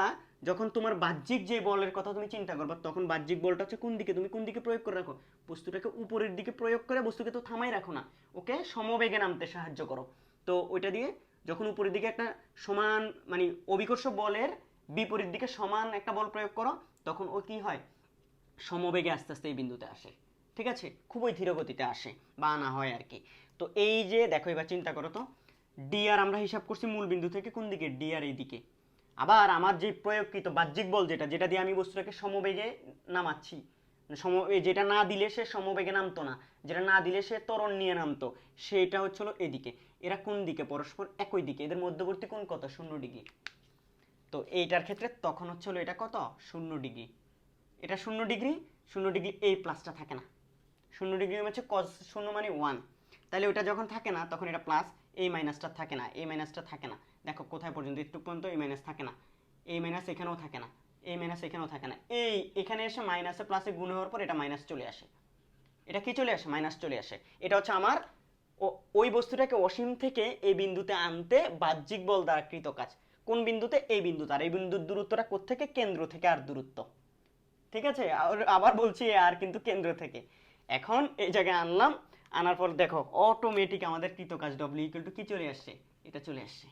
যখন তোমার বাহ্যিক যে বলের কথা তুমি চিন্তা করবা তখন বাহ্যিক বলটা হচ্ছে কোন দিকে, তুমি কোন দিকে প্রয়োগ করে রাখো, বস্তুটাকে উপরের দিকে প্রয়োগ করে বস্তুকে তো থামাই রাখো না, ওকে সমবেগে নামতে সাহায্য করো। তো ওইটা দিয়ে যখন উপরের দিকে একটা সমান মানে অভিকর্ষ বলের বিপরীত দিকে সমান একটা বল প্রয়োগ করো, তখন ও কি হয় সমবেগে আস্তে আস্তে এই বিন্দুতে আসে। ঠিক আছে, খুবই ধীর গতিতে আসে বা আনা হয় আর কি। তো এই যে দেখো এবার চিন্তা করো তো, ডিআর আমরা হিসাব করছি মূল বিন্দু থেকে কোন দিকে, ডিআর এই দিকে। আবার আমার যে প্রয়োগকৃত বাহ্যিক বল যেটা যেটা দিয়ে আমি বস্তুটাকে সমবেগে নামাচ্ছি, যেটা না দিলে সে সমবেগে নামতো না, যেটা না দিলে সে ত্বরণ নিয়ে নামতো, সেটা হচ্ছিল এদিকে। এরা কোন দিকে, পরস্পর একই দিকে, এদের মধ্যবর্তী কোণ কত, 0 ডিগ্রি। তো এইটার ক্ষেত্রে তখন হচ্ছিল এটা কত, 0 ডিগ্রি। এটা 0 ডিগ্রি, 0 ডিগ্রি এই প্লাসটা থাকে না, 0 ডিগ্রি হচ্ছে কস 0 মানে 1, তাহলে ওটা যখন থাকে না তখন এটা প্লাস, এই মাইনাসটা থাকে না, এই মাইনাসটা থাকে না, দেখো কোথায় পর্যন্ত, একটু পর্যন্ত এই মাইনাস থাকে না, এই মাইনাস এখানেও থাকে না, এই মাইনাস এখানেও থাকে না, এই এখানে এসে মাইনাসে প্লাসে গুণ হওয়ার পর এটা মাইনাস চলে আসে, এটা কি চলে আসে, মাইনাস চলে আসে। এটা হচ্ছে আমার ওই বস্তুটাকে অসীম থেকে এই বিন্দুতে আনতে বাহ্যিক বল দ্বারা কৃত কাজ। কোন বিন্দুতে, এই বিন্দুতে। আর এই বিন্দুর দূরত্বটা কোত্থেকে, কেন্দ্র থেকে আর দূরত্ব। ঠিক আছে, আবার বলছি আর কিন্তু কেন্দ্র থেকে। এখন এই জায়গায় আনলাম, আনার পর দেখো অটোমেটিক আমাদের কৃত কাজ ডব্লিউ ইকুয়াল টু কি চলে আসছে, এটা চলে আসছে।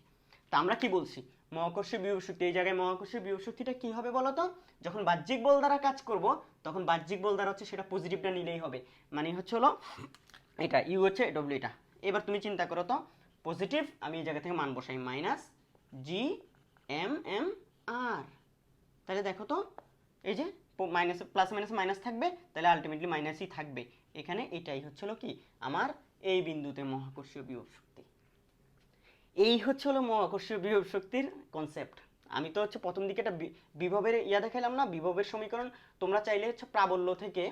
তা আমরা কি বলছি, মহাকর্ষীয় বিভব শক্তি, এই জায়গায় মহাকর্ষীয় বিভব শক্তিটা কি হবে বলতো, যখন বাহ্যিক বল দ্বারা কাজ করব তখন বাহ্যিক বল দ্বারা হচ্ছে সেটা পজিটিভটা নিলেই হবে, মানে হচ্ছে হলো এটা ইউ হচ্ছে ডব্লিউ এটা। এবার তুমি চিন্তা করো তো, পজিটিভ আমি এই জায়গা থেকে মান বসাই, মাইনাস জি এম এম আর, তাহলে দেখো তো এই যে মাইনাস প্লাস মাইনাস মাইনাস থাকবে, তাহলে আলটিমেটলি মাইনাসই থাকবে এখানে। এটাই হচ্ছিল কি আমার এই বিন্দুতে মহাকর্ষীয় বিভব শক্তি। এই হচ্ছে হলো মহাকর্ষীয় বিভব শক্তির কনসেপ্ট। আমি তো হচ্ছে প্রথম দিকে একটা বিভবের দেখাইলাম না, বিভবের সমীকরণ। তোমরা চাইলে হচ্ছে প্রাবল্য থেকে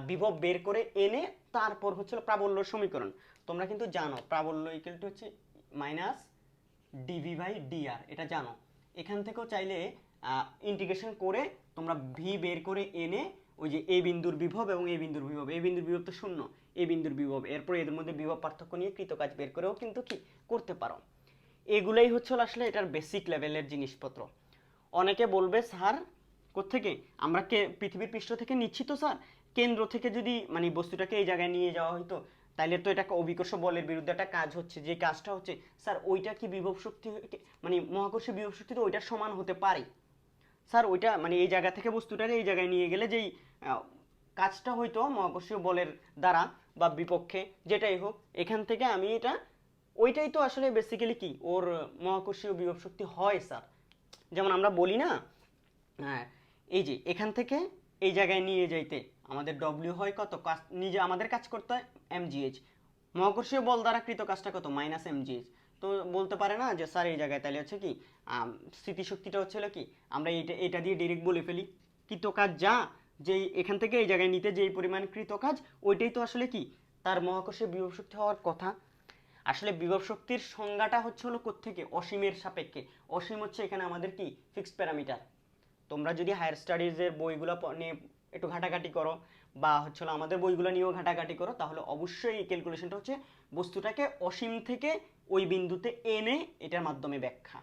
বিভব বের করে এনে তারপর হচ্ছে প্রাবল্য সমীকরণ। তোমরা কিন্তু জানো প্রাবল্য ইকুয়াল টু হচ্ছে মাইনাস ডিভি বাই ডিআর, এটা জানো। এখান থেকেও চাইলে ইন্টিগ্রেশন করে তোমরা ভি বের করে এনে ওই যে এ বিন্দুর বিভব এবং এই বিন্দুর বিভব, এই বিন্দুর বিভব তো শূন্য, এই বিন্দুর বিভব, এরপর এদের মধ্যে বিভব পার্থক্য নিয়ে কৃতকাজ বের করেও কিন্তু কি করতে পারো। এগুলাই হচ্ছে আসলে এটার বেসিক লেভেলের জিনিসপত্র। অনেকে বলবে স্যার কোত্থেকে, আমরা পৃথিবীর পৃষ্ঠ থেকে নিচ্ছি তো স্যার, কেন্দ্র থেকে যদি মানে বস্তুটাকে এই জায়গায় নিয়ে যাওয়া হইতো তাইলে তো এটা অভিকর্ষ বলের বিরুদ্ধে একটা কাজ হচ্ছে, যে কাজটা হচ্ছে স্যার ওইটা কি বিভব শক্তি মানে মহাকর্ষীয় বিভব শক্তি তো ওইটার সমান হতে পারে স্যার, ওইটা মানে এই জায়গা থেকে বস্তুটাকে এই জায়গায় নিয়ে গেলে যেই কাজটা হইতো মহাকর্ষীয় বলের দ্বারা বা বিপক্ষে যেটাই হোক, এখান থেকে আমি এটা ওইটাই তো আসলে বেসিক্যালি কি ওর মহাকর্ষীয় বিভব শক্তি হয় স্যার। যেমন আমরা বলি না, হ্যাঁ, এই যে এখান থেকে এই জায়গায় নিয়ে যাইতে আমাদের ডব্লিউ হয় কত, নিজে আমাদের কাজ করতে হয় এমজিএইচ, মহাকর্ষীয় বল দ্বারা কৃত কাজটা কত, মাইনাস এমজিএইচ। তো বলতে পারে না যে স্যার এই জায়গায় তাহলে হচ্ছে কি স্মৃতিশক্তিটা হচ্ছিল কি, আমরা এটা দিয়ে ডিরেক্ট বলে ফেলি কৃত কাজ যা, যে এখান থেকে এই জায়গায় নিতে যেই পরিমাণ কৃত কাজ, ওইটাই তো আসলে কি তার মহাকর্ষীয় বিভব শক্তি হওয়ার কথা। আসলে বিভব শক্তির সংজ্ঞাটা হচ্ছে হলো কোত্থেকে, অসীমের সাপেক্ষে। অসীম হচ্ছে এখানে আমাদের কি ফিক্সড প্যারামিটার। তোমরা যদি হায়ার স্টাডিজের বইগুলো নিয়ে একটু ঘাটাঘাটি করো, বা হচ্ছে আমাদের বইগুলো নিয়েও ঘাটাঘাটি করো, তাহলে অবশ্যই এই ক্যালকুলেশনটা হচ্ছে বস্তুটাকে অসীম থেকে ওই বিন্দুতে এনে এটার মাধ্যমে ব্যাখ্যা,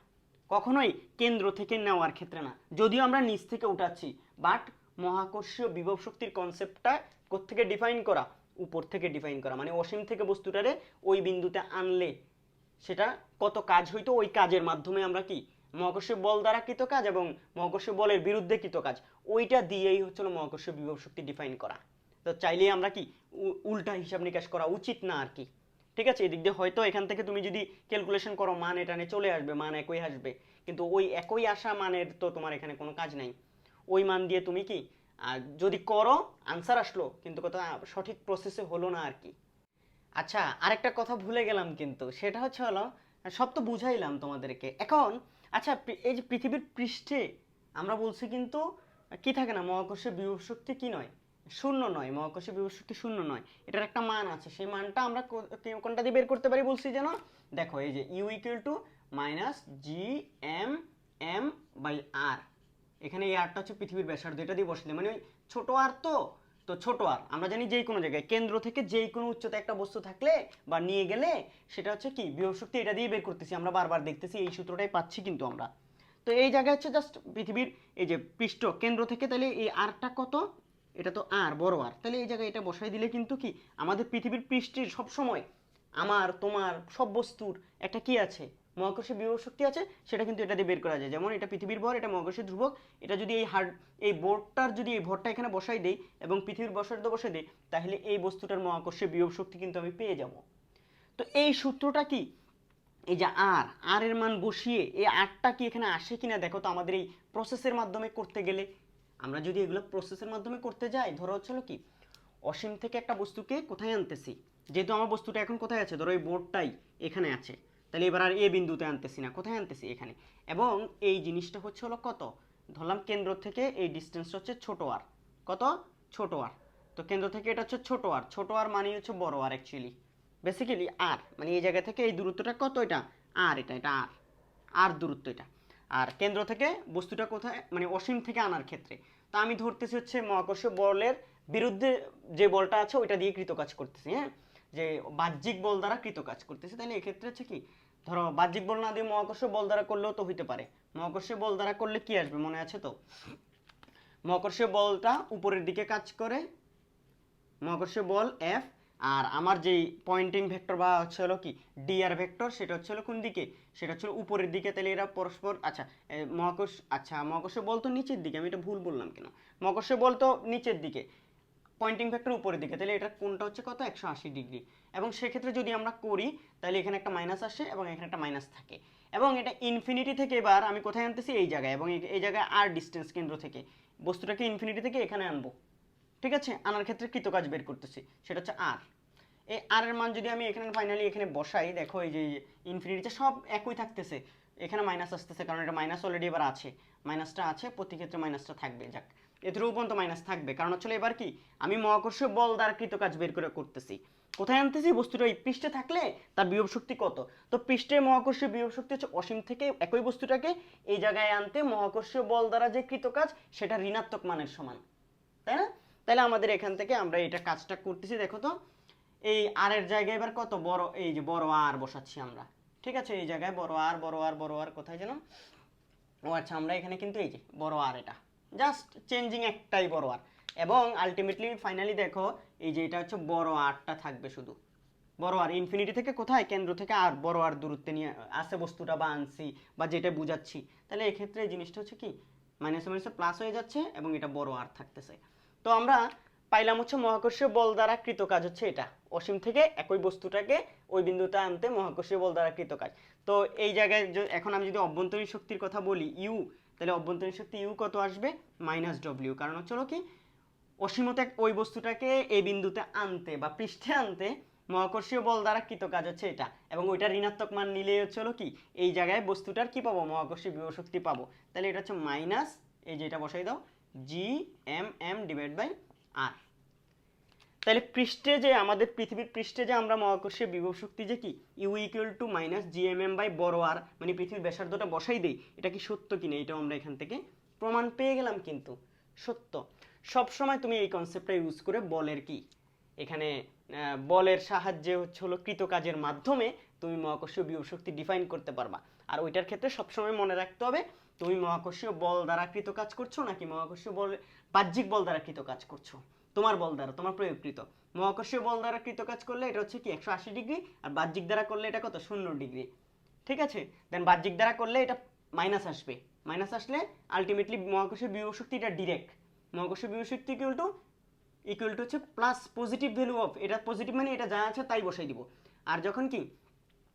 কখনোই কেন্দ্র থেকে নেওয়ার ক্ষেত্রে না। যদিও আমরা নিচ থেকে উঠাচ্ছি, বাট মহাকর্ষীয় বিভব শক্তির কনসেপ্টটা কোত্থেকে ডিফাইন করা, উপর থেকে ডিফাইন করা, মানে অসীম থেকে বস্তুটারে ওই বিন্দুতে আনলে সেটা কত কাজ হইতো, ওই কাজের মাধ্যমে আমরা কি মহাকর্ষীয় বল দ্বারা কৃত কাজ এবং মহাকর্ষীয় বলের বিরুদ্ধে কৃত কাজ, ওইটা দিয়েই হচ্ছিল মহাকর্ষীয় বিভব শক্তি ডিফাইন করা। তো চাইলেই আমরা কি উল্টা হিসাব নিকাশ করা উচিত না আর কি। ঠিক আছে, এদিক দিয়ে হয়তো এখান থেকে তুমি যদি ক্যালকুলেশন করো মান এটানে চলে আসবে, মান একই আসবে, কিন্তু ওই একই আসা মানের তো তোমার এখানে কোনো কাজ নাই। ওই মান দিয়ে তুমি কি যদি করো আনসার আসলো, কিন্তু কথা সঠিক প্রসেসে হলো না আর কি। আচ্ছা, আরেকটা কথা ভুলে গেলাম, কিন্তু সেটা হচ্ছে হলো, সব তো বুঝাইলাম তোমাদেরকে এখন। আচ্ছা, এই যে পৃথিবীর পৃষ্ঠে আমরা বলছি কিন্তু কি থাকে না, মহাকর্ষীয় বিভব শক্তি কি নয়, শূন্য নয়, মহাকর্ষীয় বিভব শক্তি শূন্য নয়, এটার একটা মান আছে। সেই মানটা আমরা কোনটা দিয়ে বের করতে পারি বলছি যেন, দেখো এই যে U equal to minus G M M by R. এখানে এই আরটা হচ্ছে পৃথিবীর ব্যাসার্ধ, এটা দিয়ে বসলে মানে ওই ছোট আর, তো তো ছোট আর আমরা জানি যেই কোনো জায়গায় কেন্দ্র থেকে যেই কোনো উচ্চতা একটা বস্তু থাকলে বা নিয়ে গেলে সেটা হচ্ছে কি বিভব শক্তি, এটা দিয়ে বের করতেছি আমরা, বারবার দেখতেছি এই সূত্রটাই পাচ্ছি কিন্তু আমরা। তো এই জায়গায় হচ্ছে জাস্ট পৃথিবীর এই যে পৃষ্ঠ কেন্দ্র থেকে, তাহলে এই আরটা কত, এটা তো আর বড় আর, তাহলে এই জায়গায় এটা বসাই দিলে কিন্তু কি আমাদের পৃথিবীর পৃষ্ঠের সব সময় আমার তোমার সব বস্তুর একটা কি আছে, মহাকর্ষীয় বিভব শক্তি আছে, সেটা কিন্তু এটা দিয়ে বের করা যায়। যেমন এটা পৃথিবীর ভর, এটা মহাকর্ষীয় ধ্রুবক, এটা যদি এই বোর্ডটার যদি এই ভরটা এখানে বসাই দেই এবং পৃথিবীর ব্যাসার্ধ বসাই দেই, তাহলে এই বস্তুটার মহাকর্ষীয় বিভব শক্তি কিন্তু আমি পেয়ে যাব। তো এই সূত্রটা কি, এই যে আর এর মান বসিয়ে এই আরটা কি এখানে আসে কিনা দেখো তো, আমাদের এই প্রসেসের মাধ্যমে করতে গেলে, আমরা যদি এগুলো প্রসেসের মাধ্যমে করতে যাই, ধরো হচ্ছিল কি অসীম থেকে একটা বস্তুকে কোথায় আনতেছি, যেহেতু আমার বস্তুটা এখন কোথায় আছে, ধরো এই বোর্ডটাই এখানে আছে, তাহলে এবার আর এ বিন্দুতে আনতেছি না, কোথায় আনতেছি এখানে, এবং এই জিনিসটা হচ্ছে হলো কত, ধরলাম কেন্দ্র থেকে এই ডিস্টেন্সটা হচ্ছে ছোট আর, কত ছোট আর, তো কেন্দ্র থেকে এটা হচ্ছে ছোট আর মানে হচ্ছে বড় আর, অ্যাকচুয়ালি বেসিক্যালি আর মানে এই জায়গা থেকে এই দূরত্বটা কত, এটা আর, এটা আর দূরত্ব এটা। আর কেন্দ্র থেকে বস্তুটা কোথায়, মানে অসীম থেকে আনার ক্ষেত্রে, তা আমি ধরতেছি হচ্ছে মহাকর্ষীয় বলের বিরুদ্ধে যে বলটা আছে ওইটা দিয়ে কৃত কাজ করতেছি, হ্যাঁ, যে বাহ্যিক বল দ্বারা কৃত কাজ করতেছি। তাহলে এক্ষেত্রে হচ্ছে কি, ধরো বাহ্যিক বল না দিয়ে মহাকর্ষীয় বল দ্বারা করলেও তো হইতে পারে। মহাকর্ষীয় বল দ্বারা করলে কি আসবে মনে আছে তো, মহাকর্ষীয় বলটা উপরের দিকে কাজ করে, মহাকর্ষীয় বল এফ, আর আমার যেই পয়েন্টিং ভেক্টর বা হচ্ছে হলো কি ডিআর ভেক্টর, সেটা হচ্ছে হলো কোন দিকে, সেটা হচ্ছে উপরের দিকে। তাহলে এরা পরস্পর, আচ্ছা মহাকর্ষীয় বল তো নিচের দিকে, আমি এটা ভুল বললাম কেন, মহাকর্ষীয় বল তো নিচের দিকে, পয়েন্টিং ভেক্টর উপরের দিকে, তাহলে এটা কোনটা হচ্ছে কত 180 ডিগ্রি। এবং সেক্ষেত্রে যদি আমরা করি তাহলে এখানে একটা মাইনাস আসে এবং এখানে একটা মাইনাস থাকে, এবং এটা ইনফিনিটি থেকে এবার আমি কোথায় আনতেছি এই জায়গায়, এবং এই জায়গায় আর ডিস্টেন্স কেন্দ্র থেকে বস্তুটাকে ইনফিনিটি থেকে এখানে আনবো, ঠিক আছে, আনার ক্ষেত্রে কৃতকাজ বের করতেছি, সেটা হচ্ছে আর। এই আর এর মান যদি আমি এখানে ফাইনালি এখানে বসাই, দেখো এই যে ইনফিনিটিতে সব একই থাকতেছে, এখানে মাইনাস আসতেছে কারণ এটা মাইনাস অলরেডি এবার আছে, মাইনাসটা আছে, প্রতি ক্ষেত্রে মাইনাসটা থাকবে, যাক এতেও পর্যন্ত মাইনাস থাকবে, কারণ হচ্ছে এবার কি আমি মহাকর্ষীয় বল দ্বারা কৃতকাজ বের করে করতেছি, কোথায় আনতেছি, বস্তুটা ওই পৃষ্ঠে থাকলে তার বিভব শক্তি কত, তো পৃষ্ঠে মহাকর্ষীয় বিভব শক্তি হচ্ছে অসীম থেকে একই বস্তুটাকে এই জায়গায় আনতে মহাকর্ষীয় বল দ্বারা যে কৃতকাজ সেটা ঋণাত্মক মানের সমান, তাই না? তাহলে আমাদের এখান থেকে আমরা এটা কাজটা করতেছি, দেখো তো এই আর এর জায়গায় এবার কত বড়, এই যে বড় আর বসাচ্ছি আমরা, ঠিক আছে, এই জায়গায় বড় আর কোথায় যেন, ও আচ্ছা আমরা এখানে কিন্তু এই যে বড় আর, এটা জাস্ট চেঞ্জিং একটাই বড় আর, এবং আলটিমেটলি ফাইনালি দেখো এই যে এটা হচ্ছে বড় আরটা থাকবে শুধু, বড় আর ইনফিনিটি থেকে কোথায় কেন্দ্র থেকে আর বড় আর দূরত্বে নিয়ে আসে বস্তুটা বা আনছি বা যেটা বুঝাচ্ছি, তাহলে এক্ষেত্রে এই জিনিসটা হচ্ছে কি মাইনাসে মাইনাসে প্লাস হয়ে যাচ্ছে এবং এটা বড় আর থাকতেছে। তো আমরা পাইলাম হচ্ছে মহাকর্ষীয় বল দ্বারা কৃত কাজ হচ্ছে এটা, অসীম থেকে একই বস্তুটাকে ওই বিন্দুতে আনতে মহাকর্ষীয় বল দ্বারা কৃত কাজ। তো এই জায়গায় এখন আমি যদি অভ্যন্তরীণ শক্তির কথা বলি ইউ, তাহলে অভ্যন্তরীণ শক্তি ইউ কত আসবে, -W, কারণ হচ্ছে কি অসীমতে ওই বস্তুটাকে এই বিন্দুতে আনতে বা পৃষ্ঠে আনতে মহাকর্ষীয় বল দ্বারা কৃত কাজ হচ্ছে এটা, এবং ওইটা ঋণাত্মক মান নিলে হচ্ছে কি এই জায়গায় বস্তুটার কি পাবো, মহাকর্ষীয় বিভব শক্তি পাবো। তাহলে এটা হচ্ছে মাইনাস, এই যে এটা বসাই দাও, Gmm/r। তাহলে পৃষ্ঠে যে আমাদের পৃথিবীর পৃষ্ঠে যে আমরা মহাকর্ষীয় বিভব শক্তি যে কি ইউ ইকুয়াল টু -Gmm/r, মানে পৃথিবীর ব্যাসার্ধটা বসাই দেই, এটা কি সত্য কিনা এটাও আমরা এখান থেকে প্রমাণ পেয়ে গেলাম, কিন্তু সত্য। সব সময় তুমি এই কনসেপ্টটা ইউজ করে বলের কি এখানে বলের সাহায্যে হচ্ছে হলো কৃত কাজের মাধ্যমে তুমি মহাকর্ষীয় বিভব শক্তি ডিফাইন করতে পারবা। আর ওইটার ক্ষেত্রে সবসময় মনে রাখতে হবে তুমি মহাকর্ষীয় বল দ্বারা কৃত কাজ করছো নাকি মহাকর্ষীয় বল বাহ্যিক বল দ্বারা কৃত কাজ করছো, তোমার বল দ্বারা, তোমার প্রয়োগকৃত। মহাকর্ষীয় বল দ্বারা কৃত কাজ করলে এটা হচ্ছে কি 180 ডিগ্রি, আর বাহ্যিক দ্বারা করলে এটা কত, 0 ডিগ্রি। ঠিক আছে, দেন বাহ্যিক দ্বারা করলে এটা মাইনাস আসবে, মাইনাস আসলে আলটিমেটলি মহাকর্ষীয় বিভব শক্তি এটা ডিরেক্ট মহাকর্ষীয় বিভব শক্তি ইকুয়াল টু হচ্ছে প্লাস পজিটিভ ভ্যালু অফ, এটা পজিটিভ মানে এটা যা আছে তাই বসাই দিব। আর যখন কি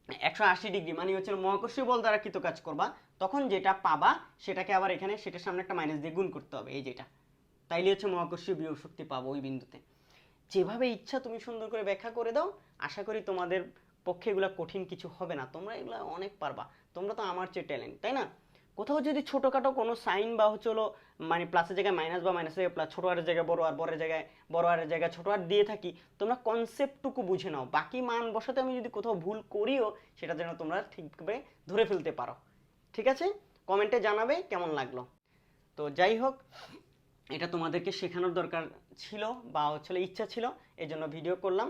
180 ডিগ্রি মানে হচ্ছে মহাকর্ষীয় বল দ্বারা কৃত কাজ করবা, তখন যেটা পাবা সেটাকে আবার এখানে সেটার সামনে একটা মাইনাস দিয়ে গুণ করতে হবে, এই যেটা, তাইলে হচ্ছে মহাকর্ষীয় বিভব শক্তি পাবো ওই বিন্দুতে। যেভাবে ইচ্ছা তুমি সুন্দর করে ব্যাখ্যা করে দাও, আশা করি তোমাদের পক্ষে এগুলো কঠিন কিছু হবে না, তোমরা এগুলো অনেক পারবা, তোমরা তো আমার চেয়ে ট্যালেন্ট, তাই না? কোথাও যদি ছোটোখাটো কোনো সাইন বা হচ্ছে হলো মানে প্লাসের জায়গায় মাইনাস বা মাইনাসের জায়গায় প্লাস, ছোটো আরের জায়গায় বড় আর বড়ের জায়গায় বড় আরের জায়গায় ছোটো আর দিয়ে থাকি, তোমরা কনসেপ্টটুকু বুঝে নাও, বাকি মান বসাতে আমি যদি কোথাও ভুল করিও সেটা যেন তোমরা ঠিকভাবে ধরে ফেলতে পারো। ঠিক আছে, কমেন্টে জানাবে কেমন লাগলো। তো যাই হোক, এটা তোমাদেরকে শেখানোর দরকার ছিল বা হচ্ছে ইচ্ছা ছিল, এই জন্য ভিডিও করলাম।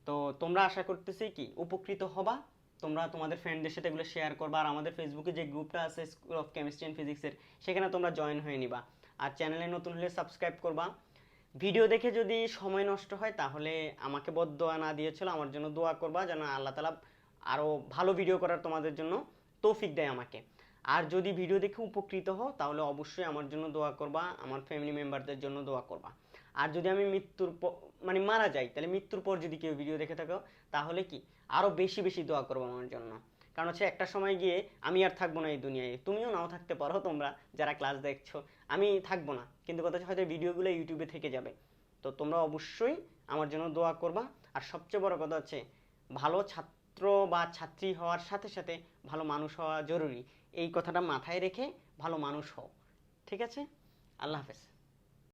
তো তোমরা আশা করতেছি কি উপকৃত হবা, তোমরা তোমাদের ফ্রেন্ডদের সাথে এগুলো শেয়ার করবা, আর আমাদের ফেসবুকে যে গ্রুপটা আছে স্কুল অফ কেমিস্ট্রি অ্যান্ড ফিজিক্সের, সেখানে তোমরা জয়েন হয়ে নিবা। আর চ্যানেলে নতুন হলে সাবস্ক্রাইব করবা। ভিডিও দেখে যদি সময় নষ্ট হয় তাহলে আমাকে বদদোয়া না দিয়েছিল, আমার জন্য দোয়া করবা যেন আল্লাহ তাআলা আরও ভালো ভিডিও করার তোমাদের জন্য তৌফিক দেয় আমাকে। আর যদি ভিডিও দেখে উপকৃত হও তাহলে অবশ্যই আমার জন্য দোয়া করবা, আমার ফ্যামিলি মেম্বারদের জন্য দোয়া করবা। আর যদি আমি মানে মারা যাই, তাহলে মৃত্যুর পর যদি কেউ ভিডিও দেখে থাকো তাহলে কি আরও বেশি বেশি দোয়া করবো আমার জন্য, কারণ হচ্ছে একটা সময় গিয়ে আমি আর থাকবো না এই দুনিয়ায়, তুমিও নাও থাকতে পারো, তোমরা যারা ক্লাস দেখছো, আমি থাকবো না, কিন্তু কথা হচ্ছে হয়তো ভিডিওগুলো ইউটিউবে থেকে যাবে। তো তোমরা অবশ্যই আমার জন্য দোয়া করবা। আর সবচেয়ে বড় কথা হচ্ছে ভালো ছাত্র বা ছাত্রী হওয়ার সাথে সাথে ভালো মানুষ হওয়া জরুরি, এই কথাটা মাথায় রেখে ভালো মানুষ হও। ঠিক আছে, আল্লাহ হাফেজ।